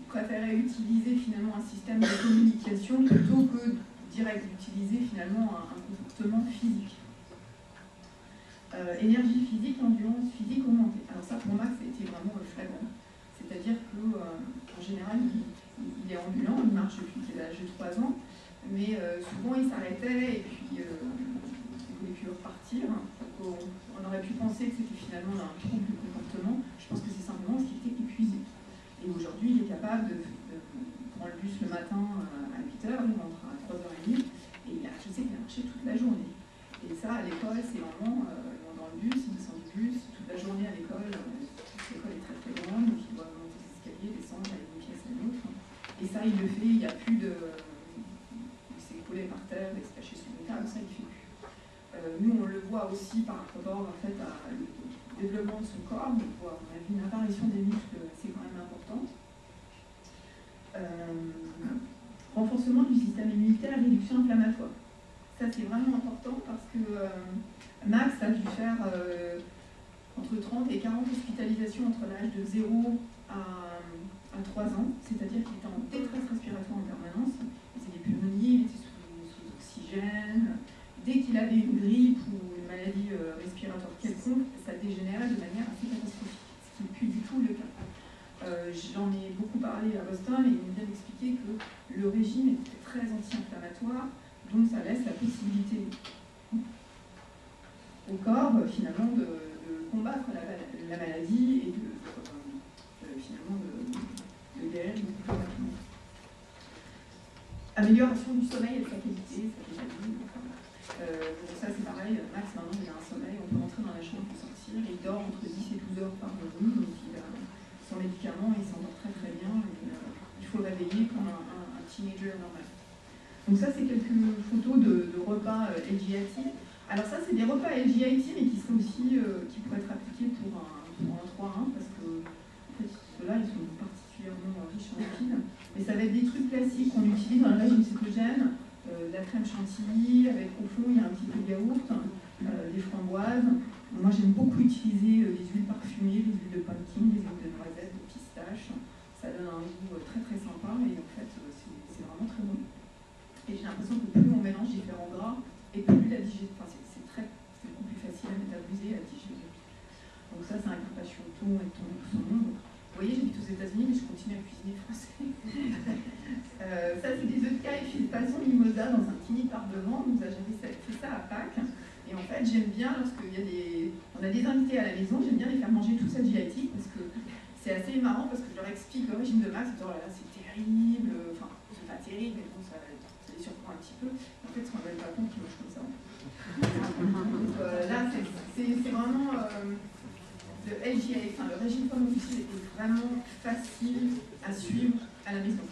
préféraient utiliser finalement un système de communication plutôt que direct d'utiliser finalement un comportement physique. Énergie physique, endurance physique augmentée. Alors ça pour Max, ça a été vraiment flagrant. C'est-à-dire qu'en général, il est ambulant, il marche depuis qu'il a l'âge de 3 ans, mais souvent il s'arrêtait et puis il ne voulait plus repartir. On aurait aurait pu penser que c'était finalement un trouble du comportement. Je pense que c'est simplement parce qu'il était épuisé. Et aujourd'hui, il est capable de prendre le bus le matin à 8h, il rentre à 3h30, et je sais qu'il a marché toute la journée. Et ça, à l'école, c'est vraiment, il monte dans le bus, il descend du bus, toute la journée à l'école. L'école est très très grande, donc il doit monter les escaliers, descendre, aller d'une pièce à une autre. Et ça, il le fait, il n'y a plus de... Il s'est collé par terre, il se caché sous une table, ça, il ne fait plus. Nous, on le voit aussi par rapport en fait, à le développement de son corps. On a vu une apparition des muscles, c'est quand même important. Renforcement du système immunitaire et réduction inflammatoire. Ça, c'est vraiment important parce que Max a dû faire entre 30 et 40 hospitalisations entre l'âge de 0 à 3 ans, c'est-à-dire qu'il était en détresse respiratoire en permanence. Il faisait des pneumonies, il était sous oxygène. Dès qu'il avait une grippe ou une maladie respiratoire quelconque, ça dégénérait de manière assez catastrophique, ce qui n'est plus du tout le cas. J'en ai beaucoup parlé à Boston et ils m'ont bien expliqué que le régime était très anti-inflammatoire, donc ça laisse la possibilité au corps finalement de combattre la maladie et finalement de guérir beaucoup plus rapidement. Amélioration du sommeil et de sa qualité, ça c'est pareil, Max maintenant il a un sommeil, on peut rentrer dans la chambre, on peut sortir, il dort entre 10 et 12 heures par nuit, donc il a son médicament, il s'endort très très bien, il faut le réveiller comme un teenager normal. Donc ça c'est quelques photos de repas LGIT. Alors ça c'est des repas LGIT mais qui sont aussi, qui pourraient être appliqués pour un 3-1 parce que en fait ceux-là ils sont particulièrement riches en lipides. Mais ça va être des trucs classiques qu'on utilise dans le régime cétogène. De la crème chantilly, avec au fond il y a un petit peu de yaourt, des framboises. Moi j'aime beaucoup utiliser les huiles parfumées, les huiles de pumpkin, les huiles de noisette, de pistache. Ça donne un goût très très sympa et en fait c'est vraiment très bon. Et j'ai l'impression que plus on mélange différents gras et plus la digestion, enfin c'est beaucoup plus facile à métaboliser, à digérer. Donc ça c'est un carpaccio de thon et de thon tout son nom. Vous voyez, j'habite aux États-Unis, mais je continue à cuisiner français. Ça, c'est des œufs de caille façon mimosa dans un tiny parlement. J'avais fait ça à Pâques. Et en fait, j'aime bien, lorsqu'on a des invités à la maison, j'aime bien les faire manger tout ça diététique parce que c'est assez marrant parce que je leur explique le régime de Max. Oh là là, c'est terrible. Enfin, c'est pas terrible, mais bon, ça les surprend un petit peu. En fait, ils ne se rendent pas compte qu'ils mangent comme ça. Donc, là, c'est vraiment. Le LGA, enfin le régime pharmaceutique était vraiment facile à suivre à la maison.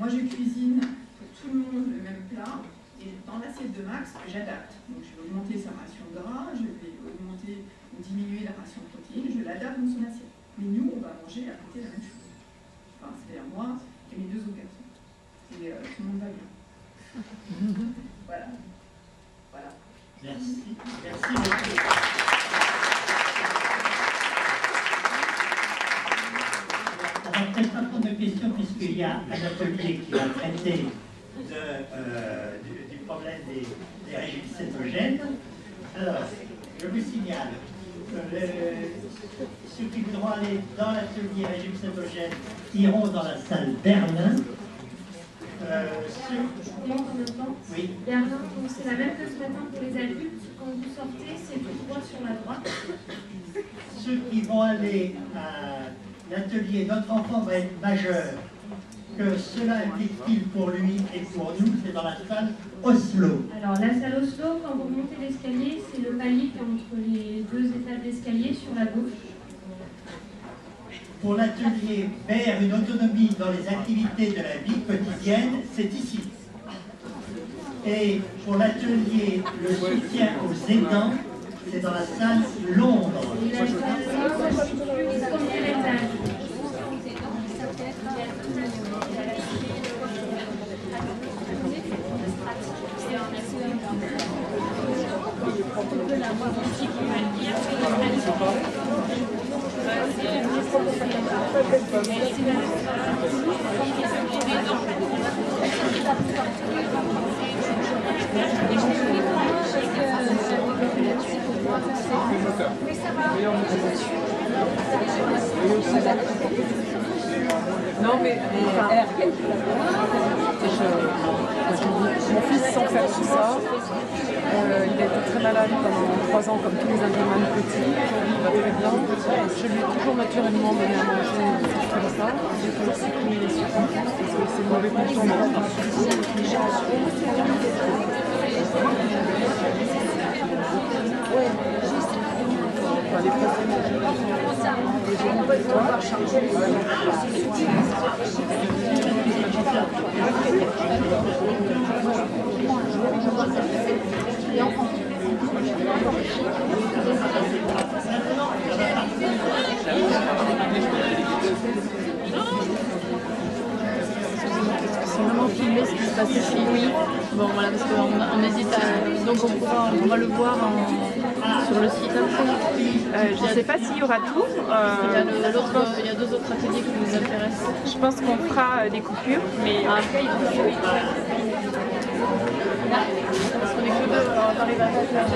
Moi je cuisine pour tout le monde le même plat et dans l'assiette de Max, j'adapte. Donc je vais augmenter sa ration de gras, je vais augmenter ou diminuer la ration de protéines, je l'adapte dans son assiette. Mais nous, on va manger à côté la même chose. Enfin, c'est-à-dire moi et mes 2 autres garçons. Et tout le monde va bien. Voilà. Voilà. Merci. Merci beaucoup. Alors, peut-être un peu de questions, puisqu'il y a un atelier qui va traiter du problème des régimes cétogènes. Alors, je vous signale que ceux qui voudront aller dans l'atelier régime cétogène iront dans la salle Berlin. Oui. Berlin, donc c'est la même que ce matin pour les adultes. Quand vous sortez, c'est tout droit sur la droite. Ceux qui vont aller à l'atelier Notre enfant va être majeur, que cela implique-t-il pour lui et pour nous, c'est dans la salle Oslo. Alors la salle Oslo, quand vous montez l'escalier, c'est le palier qui est entre les 2 étages d'escalier sur la gauche. Pour l'atelier vers une autonomie dans les activités de la vie quotidienne, c'est ici. Et pour l'atelier le soutien aux aidants, c'est dans la salle Londres. Et la salle se situe au 1er étage. Non mais mon fils sans faire tout ça, Il a été très malade pendant 3 ans, comme tous les Indiens petits. Aujourd'hui, il va très bien. Je lui ai toujours naturellement donné à manger des choses comme ça. J'ai toujours supprimé les sucres parce que c'est mauvais pour son ventre. Les c'est vraiment filmé ce qui se passe ici. Oui. Bon voilà, parce qu'on hésite à... Donc on pourra le voir sur le site après. Je ne sais pas s'il y aura tout. Il y a 2 autres ateliers qui nous intéressent. Je pense qu'on fera des coupures, mais après il faut... Parce qu'on est que 2, alors on arrive à faire.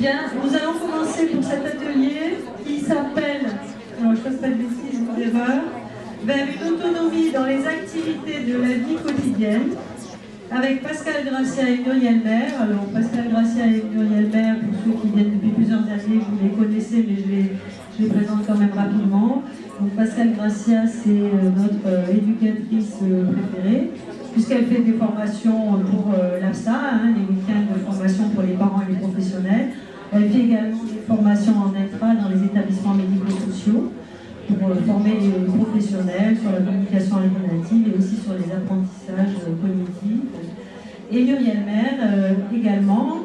Bien, nous allons commencer pour cet atelier qui s'appelle, alors je ne fasse pas de bêtises ou d'erreur, vers une autonomie dans les activités de la vie quotidienne, avec Pascal Gracia et Muriel Maire. Alors Pascal Gracia et Muriel Maire, pour ceux qui viennent depuis plusieurs années, vous les connaissez, mais je les présente quand même rapidement. Donc Pascal Gracia, c'est notre éducatrice préférée, puisqu'elle fait des formations pour l'APSA, les week-ends de formation pour les parents et les professionnels. Elle fait également des formations en intra dans les établissements médico-sociaux pour former les professionnels sur la communication alternative et aussi sur les apprentissages cognitifs. Et Muriel Maire également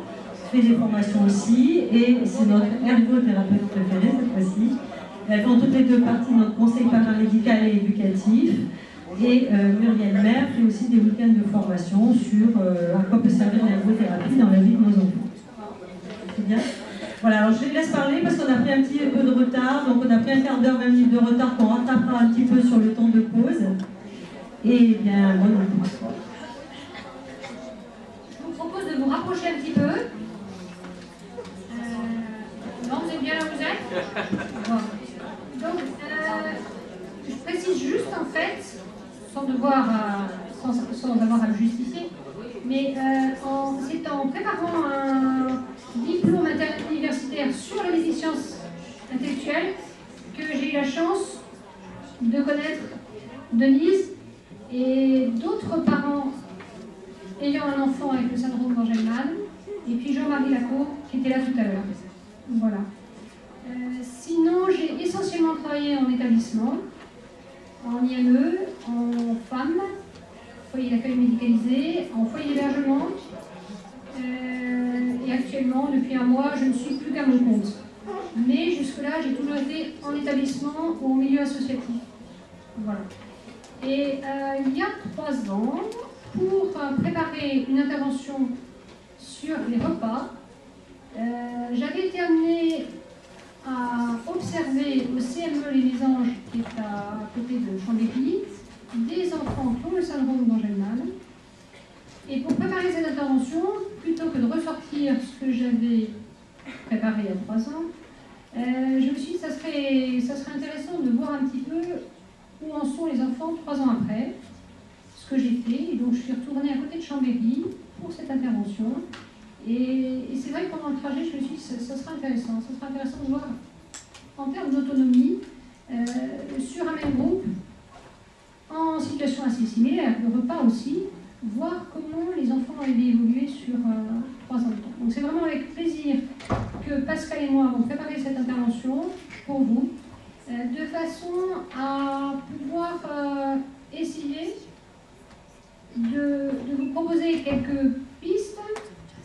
fait des formations aussi, et c'est notre ergothérapeute préférée cette fois-ci. Elles font toutes les deux partie de notre conseil paramédical et éducatif. Et Muriel Maire fait aussi des week-ends de formation sur à quoi peut servir l'ergothérapie dans la vie de nos enfants. C'est bien? Voilà, alors je les laisse parler parce qu'on a pris un petit peu de retard, donc on a pris un quart d'heure, 20 minutes de retard qu'on rattrapera un petit peu sur le temps de pause. Et bien, bonne écoute. Je vous propose de vous rapprocher un petit peu. Non, vous êtes bien là où vous êtes? Bon. Donc, je précise juste en fait, sans avoir à le justifier, mais c'est en préparant un diplôme interuniversitaire sur la déficience intellectuelle que j'ai eu la chance de connaître Denise et d'autres parents ayant un enfant avec le syndrome d'Angelman, et puis Jean-Marie Lacour qui était là tout à l'heure. Voilà. Sinon, j'ai essentiellement travaillé en établissement, en IME, en femmes, foyer d'accueil médicalisé, en foyer d'hébergement. Et actuellement, depuis un mois, je ne suis plus qu'à mon compte. Mais jusque-là, j'ai toujours été en établissement ou en milieu associatif. Voilà. Et il y a 3 ans, pour préparer une intervention sur les repas, j'avais été amenée à observer au CME Les Mésanges, qui est à côté de Chambéry, des enfants qui ont le syndrome d'Angelman. Et pour préparer cette intervention, plutôt que de ressortir ce que j'avais préparé il y a 3 ans, je me suis dit que ça serait intéressant de voir un petit peu où en sont les enfants 3 ans après, ce que j'ai fait. Et donc je suis retournée à côté de Chambéry pour cette intervention. Et c'est vrai que pendant le trajet, je me suis dit que ça sera intéressant. Ça sera intéressant de voir, en termes d'autonomie, sur un même groupe, en situation assez similaire, le repas aussi, voir comment les enfants avaient évolué sur 3 ans de temps. Donc c'est vraiment avec plaisir que Pascal et moi avons préparé cette intervention pour vous, de façon à pouvoir essayer de vous proposer quelques pistes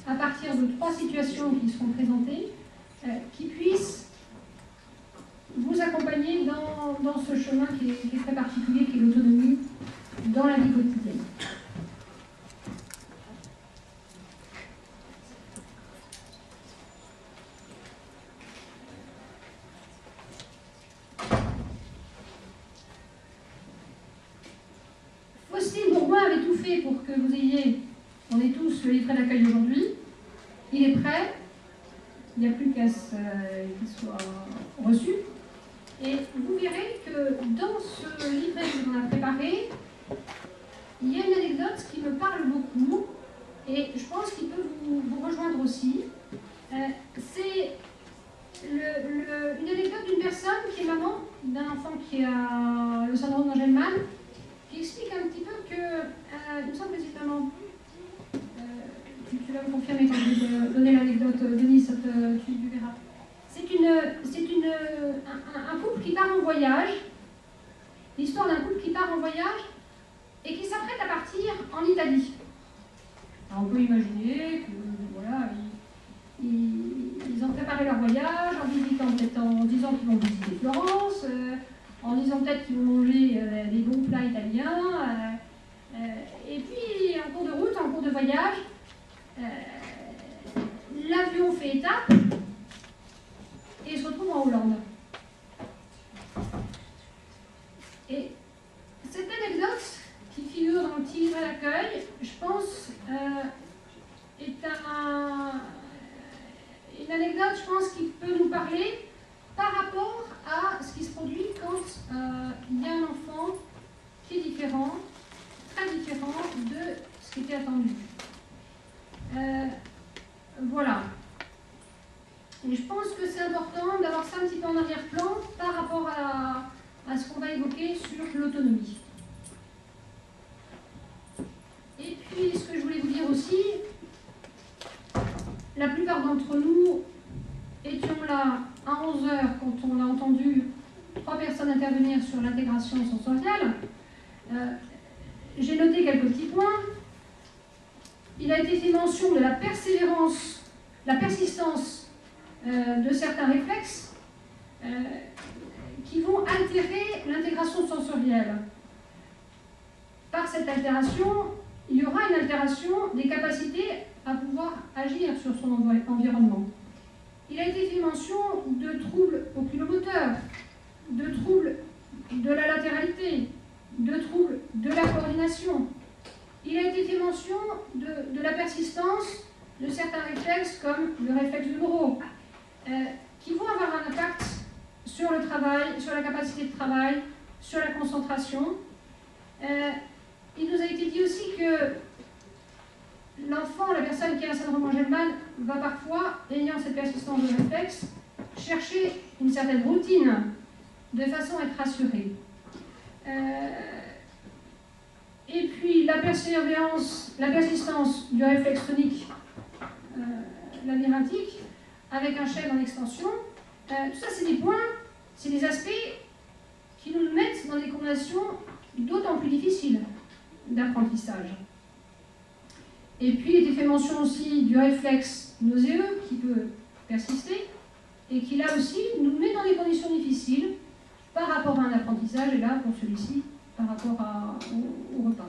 à partir de 3 situations qui seront présentées, qui puissent vous accompagner dans ce chemin qui est très particulier, qui est l'autonomie dans la vie quotidienne. Faustine Bourgoin avait tout fait pour que vous ayez, on est tous le livret d'accueil aujourd'hui. Il est prêt, il n'y a plus qu'à qu'il soit reçu. Et vous verrez que dans ce livret que l'on a préparé, il y a une anecdote qui me parle beaucoup et je pense qu'il peut vous rejoindre aussi. C'est une anecdote d'une personne qui est maman d'un enfant qui a le syndrome d'Angelman, qui explique un petit peu que, il me semble que c'est maman. Tu vas me confirmer quand je vais donner l'anecdote, Denis, tu verras. C'est un couple qui part en voyage, l'histoire d'un couple qui part en voyage et qui s'apprête à partir en Italie. Alors on peut imaginer que voilà, ils ont préparé leur voyage en visitant, peut-être en disant qu'ils vont visiter Florence, en disant peut-être qu'ils vont manger des bons plats italiens, et puis en cours de route, en cours de voyage, l'avion fait étape et se retrouve en Hollande. Et cette anecdote qui figure dans le petit livret d'accueil, je pense, est une anecdote, je pense, qui peut nous parler par rapport à ce qui se produit quand il y a un enfant qui est différent, très différent de ce qui était attendu. Voilà. Et je pense que c'est important d'avoir ça un petit peu en arrière-plan par rapport à ce qu'on va évoquer sur l'autonomie. Et puis, ce que je voulais vous dire aussi, la plupart d'entre nous étions là à 11h quand on a entendu 3 personnes intervenir sur l'intégration sensorielle. J'ai noté quelques petits points. il a été fait mention de la persévérance, la persistance de certains réflexes qui vont altérer l'intégration sensorielle. Par cette altération, il y aura une altération des capacités à pouvoir agir sur son environnement. Il a été fait mention de troubles oculomoteurs, de troubles de la latéralité, de troubles de la coordination. Il a été fait mention de la persistance de certains réflexes comme le réflexe de Moreau, qui vont avoir un impact sur le travail, sur la capacité de travail, sur la concentration. Il nous a été dit aussi que l'enfant, la personne qui a un syndrome Angelman, va parfois, ayant cette persistance de réflexe, chercher une certaine routine de façon à être rassuré. Et puis la persévérance, la persistance du réflexe tonique labyrinthique avec un chaîne en extension, tout ça c'est des points, c'est des aspects qui nous mettent dans des conditions d'autant plus difficiles d'apprentissage. Et puis il était fait mention aussi du réflexe nauséeux qui peut persister et qui là aussi nous met dans des conditions difficiles par rapport à un apprentissage, et là pour celui-ci par rapport au repas.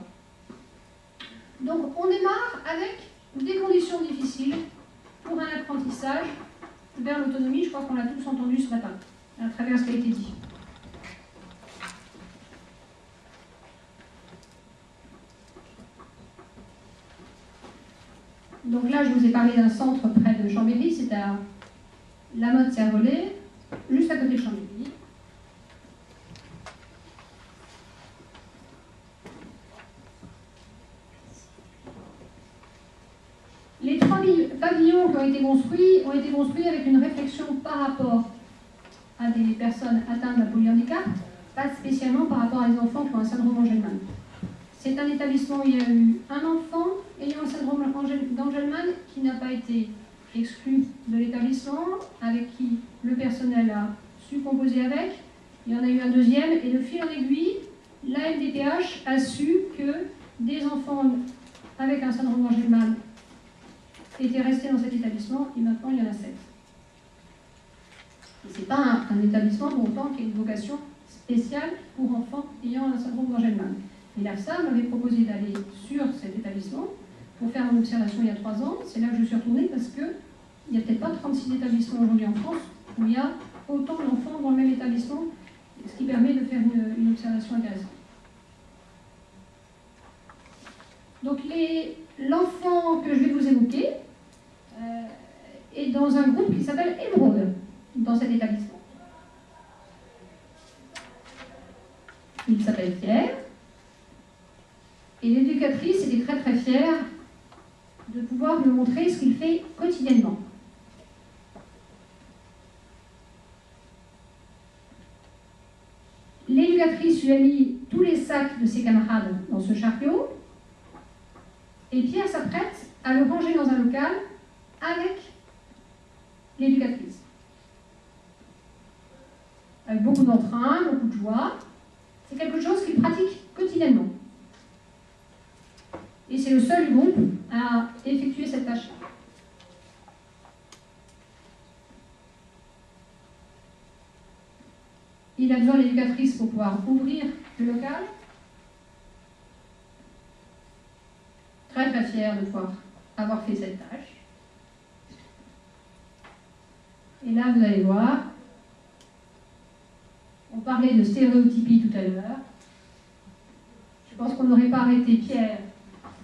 Donc on démarre avec des conditions difficiles pour un apprentissage vers l'autonomie. Je crois qu'on l'a tous entendu ce matin à travers ce qui a été dit. Donc là, je vous ai parlé d'un centre près de Chambéry, c'est à La Motte-Servolex, juste à côté de Chambéry. Les 3 pavillons qui ont été construits avec une réflexion par rapport à des personnes atteintes d'un polyhandicap, pas spécialement par rapport à des enfants qui ont un syndrome Angelman. C'est un établissement où il y a eu un enfant ayant un syndrome d'Angelman qui n'a pas été exclu de l'établissement, avec qui le personnel a su composer avec. Il y en a eu un deuxième, et de fil en aiguille, la MDPH a su que des enfants avec un syndrome d'Angelman étaient restés dans cet établissement, et maintenant il y en a 7. Ce n'est pas un établissement pour autant qui a une vocation spéciale pour enfants ayant un syndrome d'Angelman. Et l'AFSA m'avait proposé d'aller sur cet établissement pour faire une observation il y a 3 ans. C'est là que je suis retournée parce qu'il n'y a peut-être pas 36 établissements aujourd'hui en France où il y a autant d'enfants dans le même établissement, ce qui permet de faire une observation intéressante. Donc l'enfant que je vais vous évoquer est dans un groupe qui s'appelle Émeraude, dans cet établissement. Il s'appelle Pierre. Et l'éducatrice était très très fière de pouvoir me montrer ce qu'il fait quotidiennement. L'éducatrice lui a mis tous les sacs de ses camarades dans ce chariot, et Pierre s'apprête à le ranger dans un local avec l'éducatrice. Avec beaucoup d'entrain, beaucoup de joie. C'est quelque chose qu'il pratique quotidiennement. Et c'est le seul groupe à effectuer cette tâche. Il a besoin de l'éducatrice pour pouvoir ouvrir le local. Très très fier de pouvoir avoir fait cette tâche. Et là, vous allez voir, on parlait de stéréotypie tout à l'heure. Je pense qu'on n'aurait pas arrêté Pierre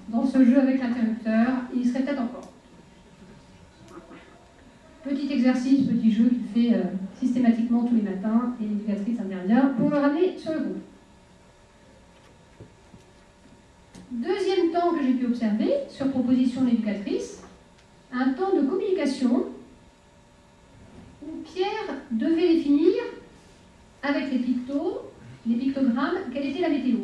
dans ce jeu avec l'interrupteur, il serait peut-être encore. Petit exercice, petit jeu qu'il fait systématiquement tous les matins, et l'éducatrice intervient pour le ramener sur le groupe. Deuxième temps que j'ai pu observer, sur proposition de l'éducatrice, un temps de communication où Pierre devait définir, avec les pictogrammes, quelle était la météo.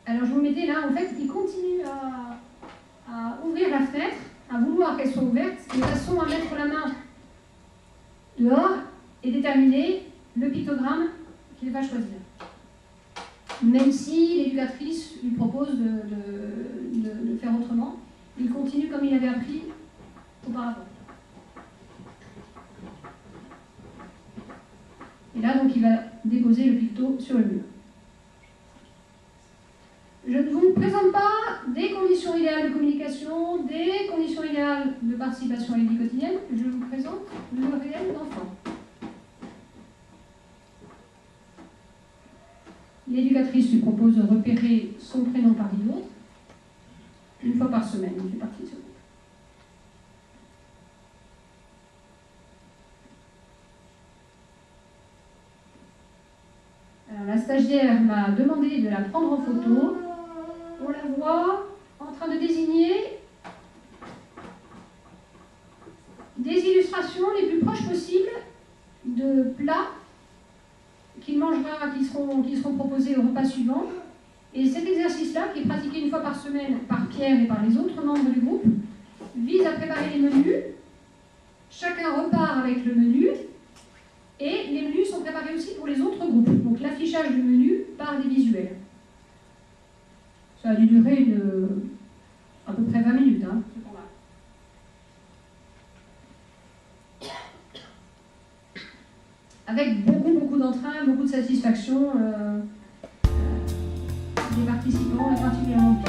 Alors je vous mettais là, en fait, il continue à ouvrir la fenêtre, à vouloir qu'elle soit ouverte, de façon à mettre la main dehors et déterminer le pictogramme qu'il va choisir. même si l'éducatrice lui propose de faire autrement. Il continue comme il avait appris auparavant. Et là, donc, il va déposer le picto sur le mur. Je ne vous présente pas des conditions idéales de communication, des conditions idéales de participation à la vie quotidienne, je vous présente le réel d'enfant. L'éducatrice lui propose de repérer son prénom parmi d'autres, une fois par semaine, il fait partie de ce groupe. Alors, la stagiaire m'a demandé de la prendre en photo. On la voit en train de désigner des illustrations les plus proches possibles de plats qu'il mangera, qui seront proposés au repas suivant. Et cet exercice-là, qui est pratiqué une fois par semaine par Pierre et par les autres membres du groupe, vise à préparer les menus. Chacun repart avec le menu et les menus sont préparés aussi pour les autres groupes. Donc l'affichage du menu par des visuels. Ça a dû durer à peu près 20 minutes. Hein, ce combat. Avec beaucoup d'entrain, beaucoup de satisfaction des participants, et particulièrement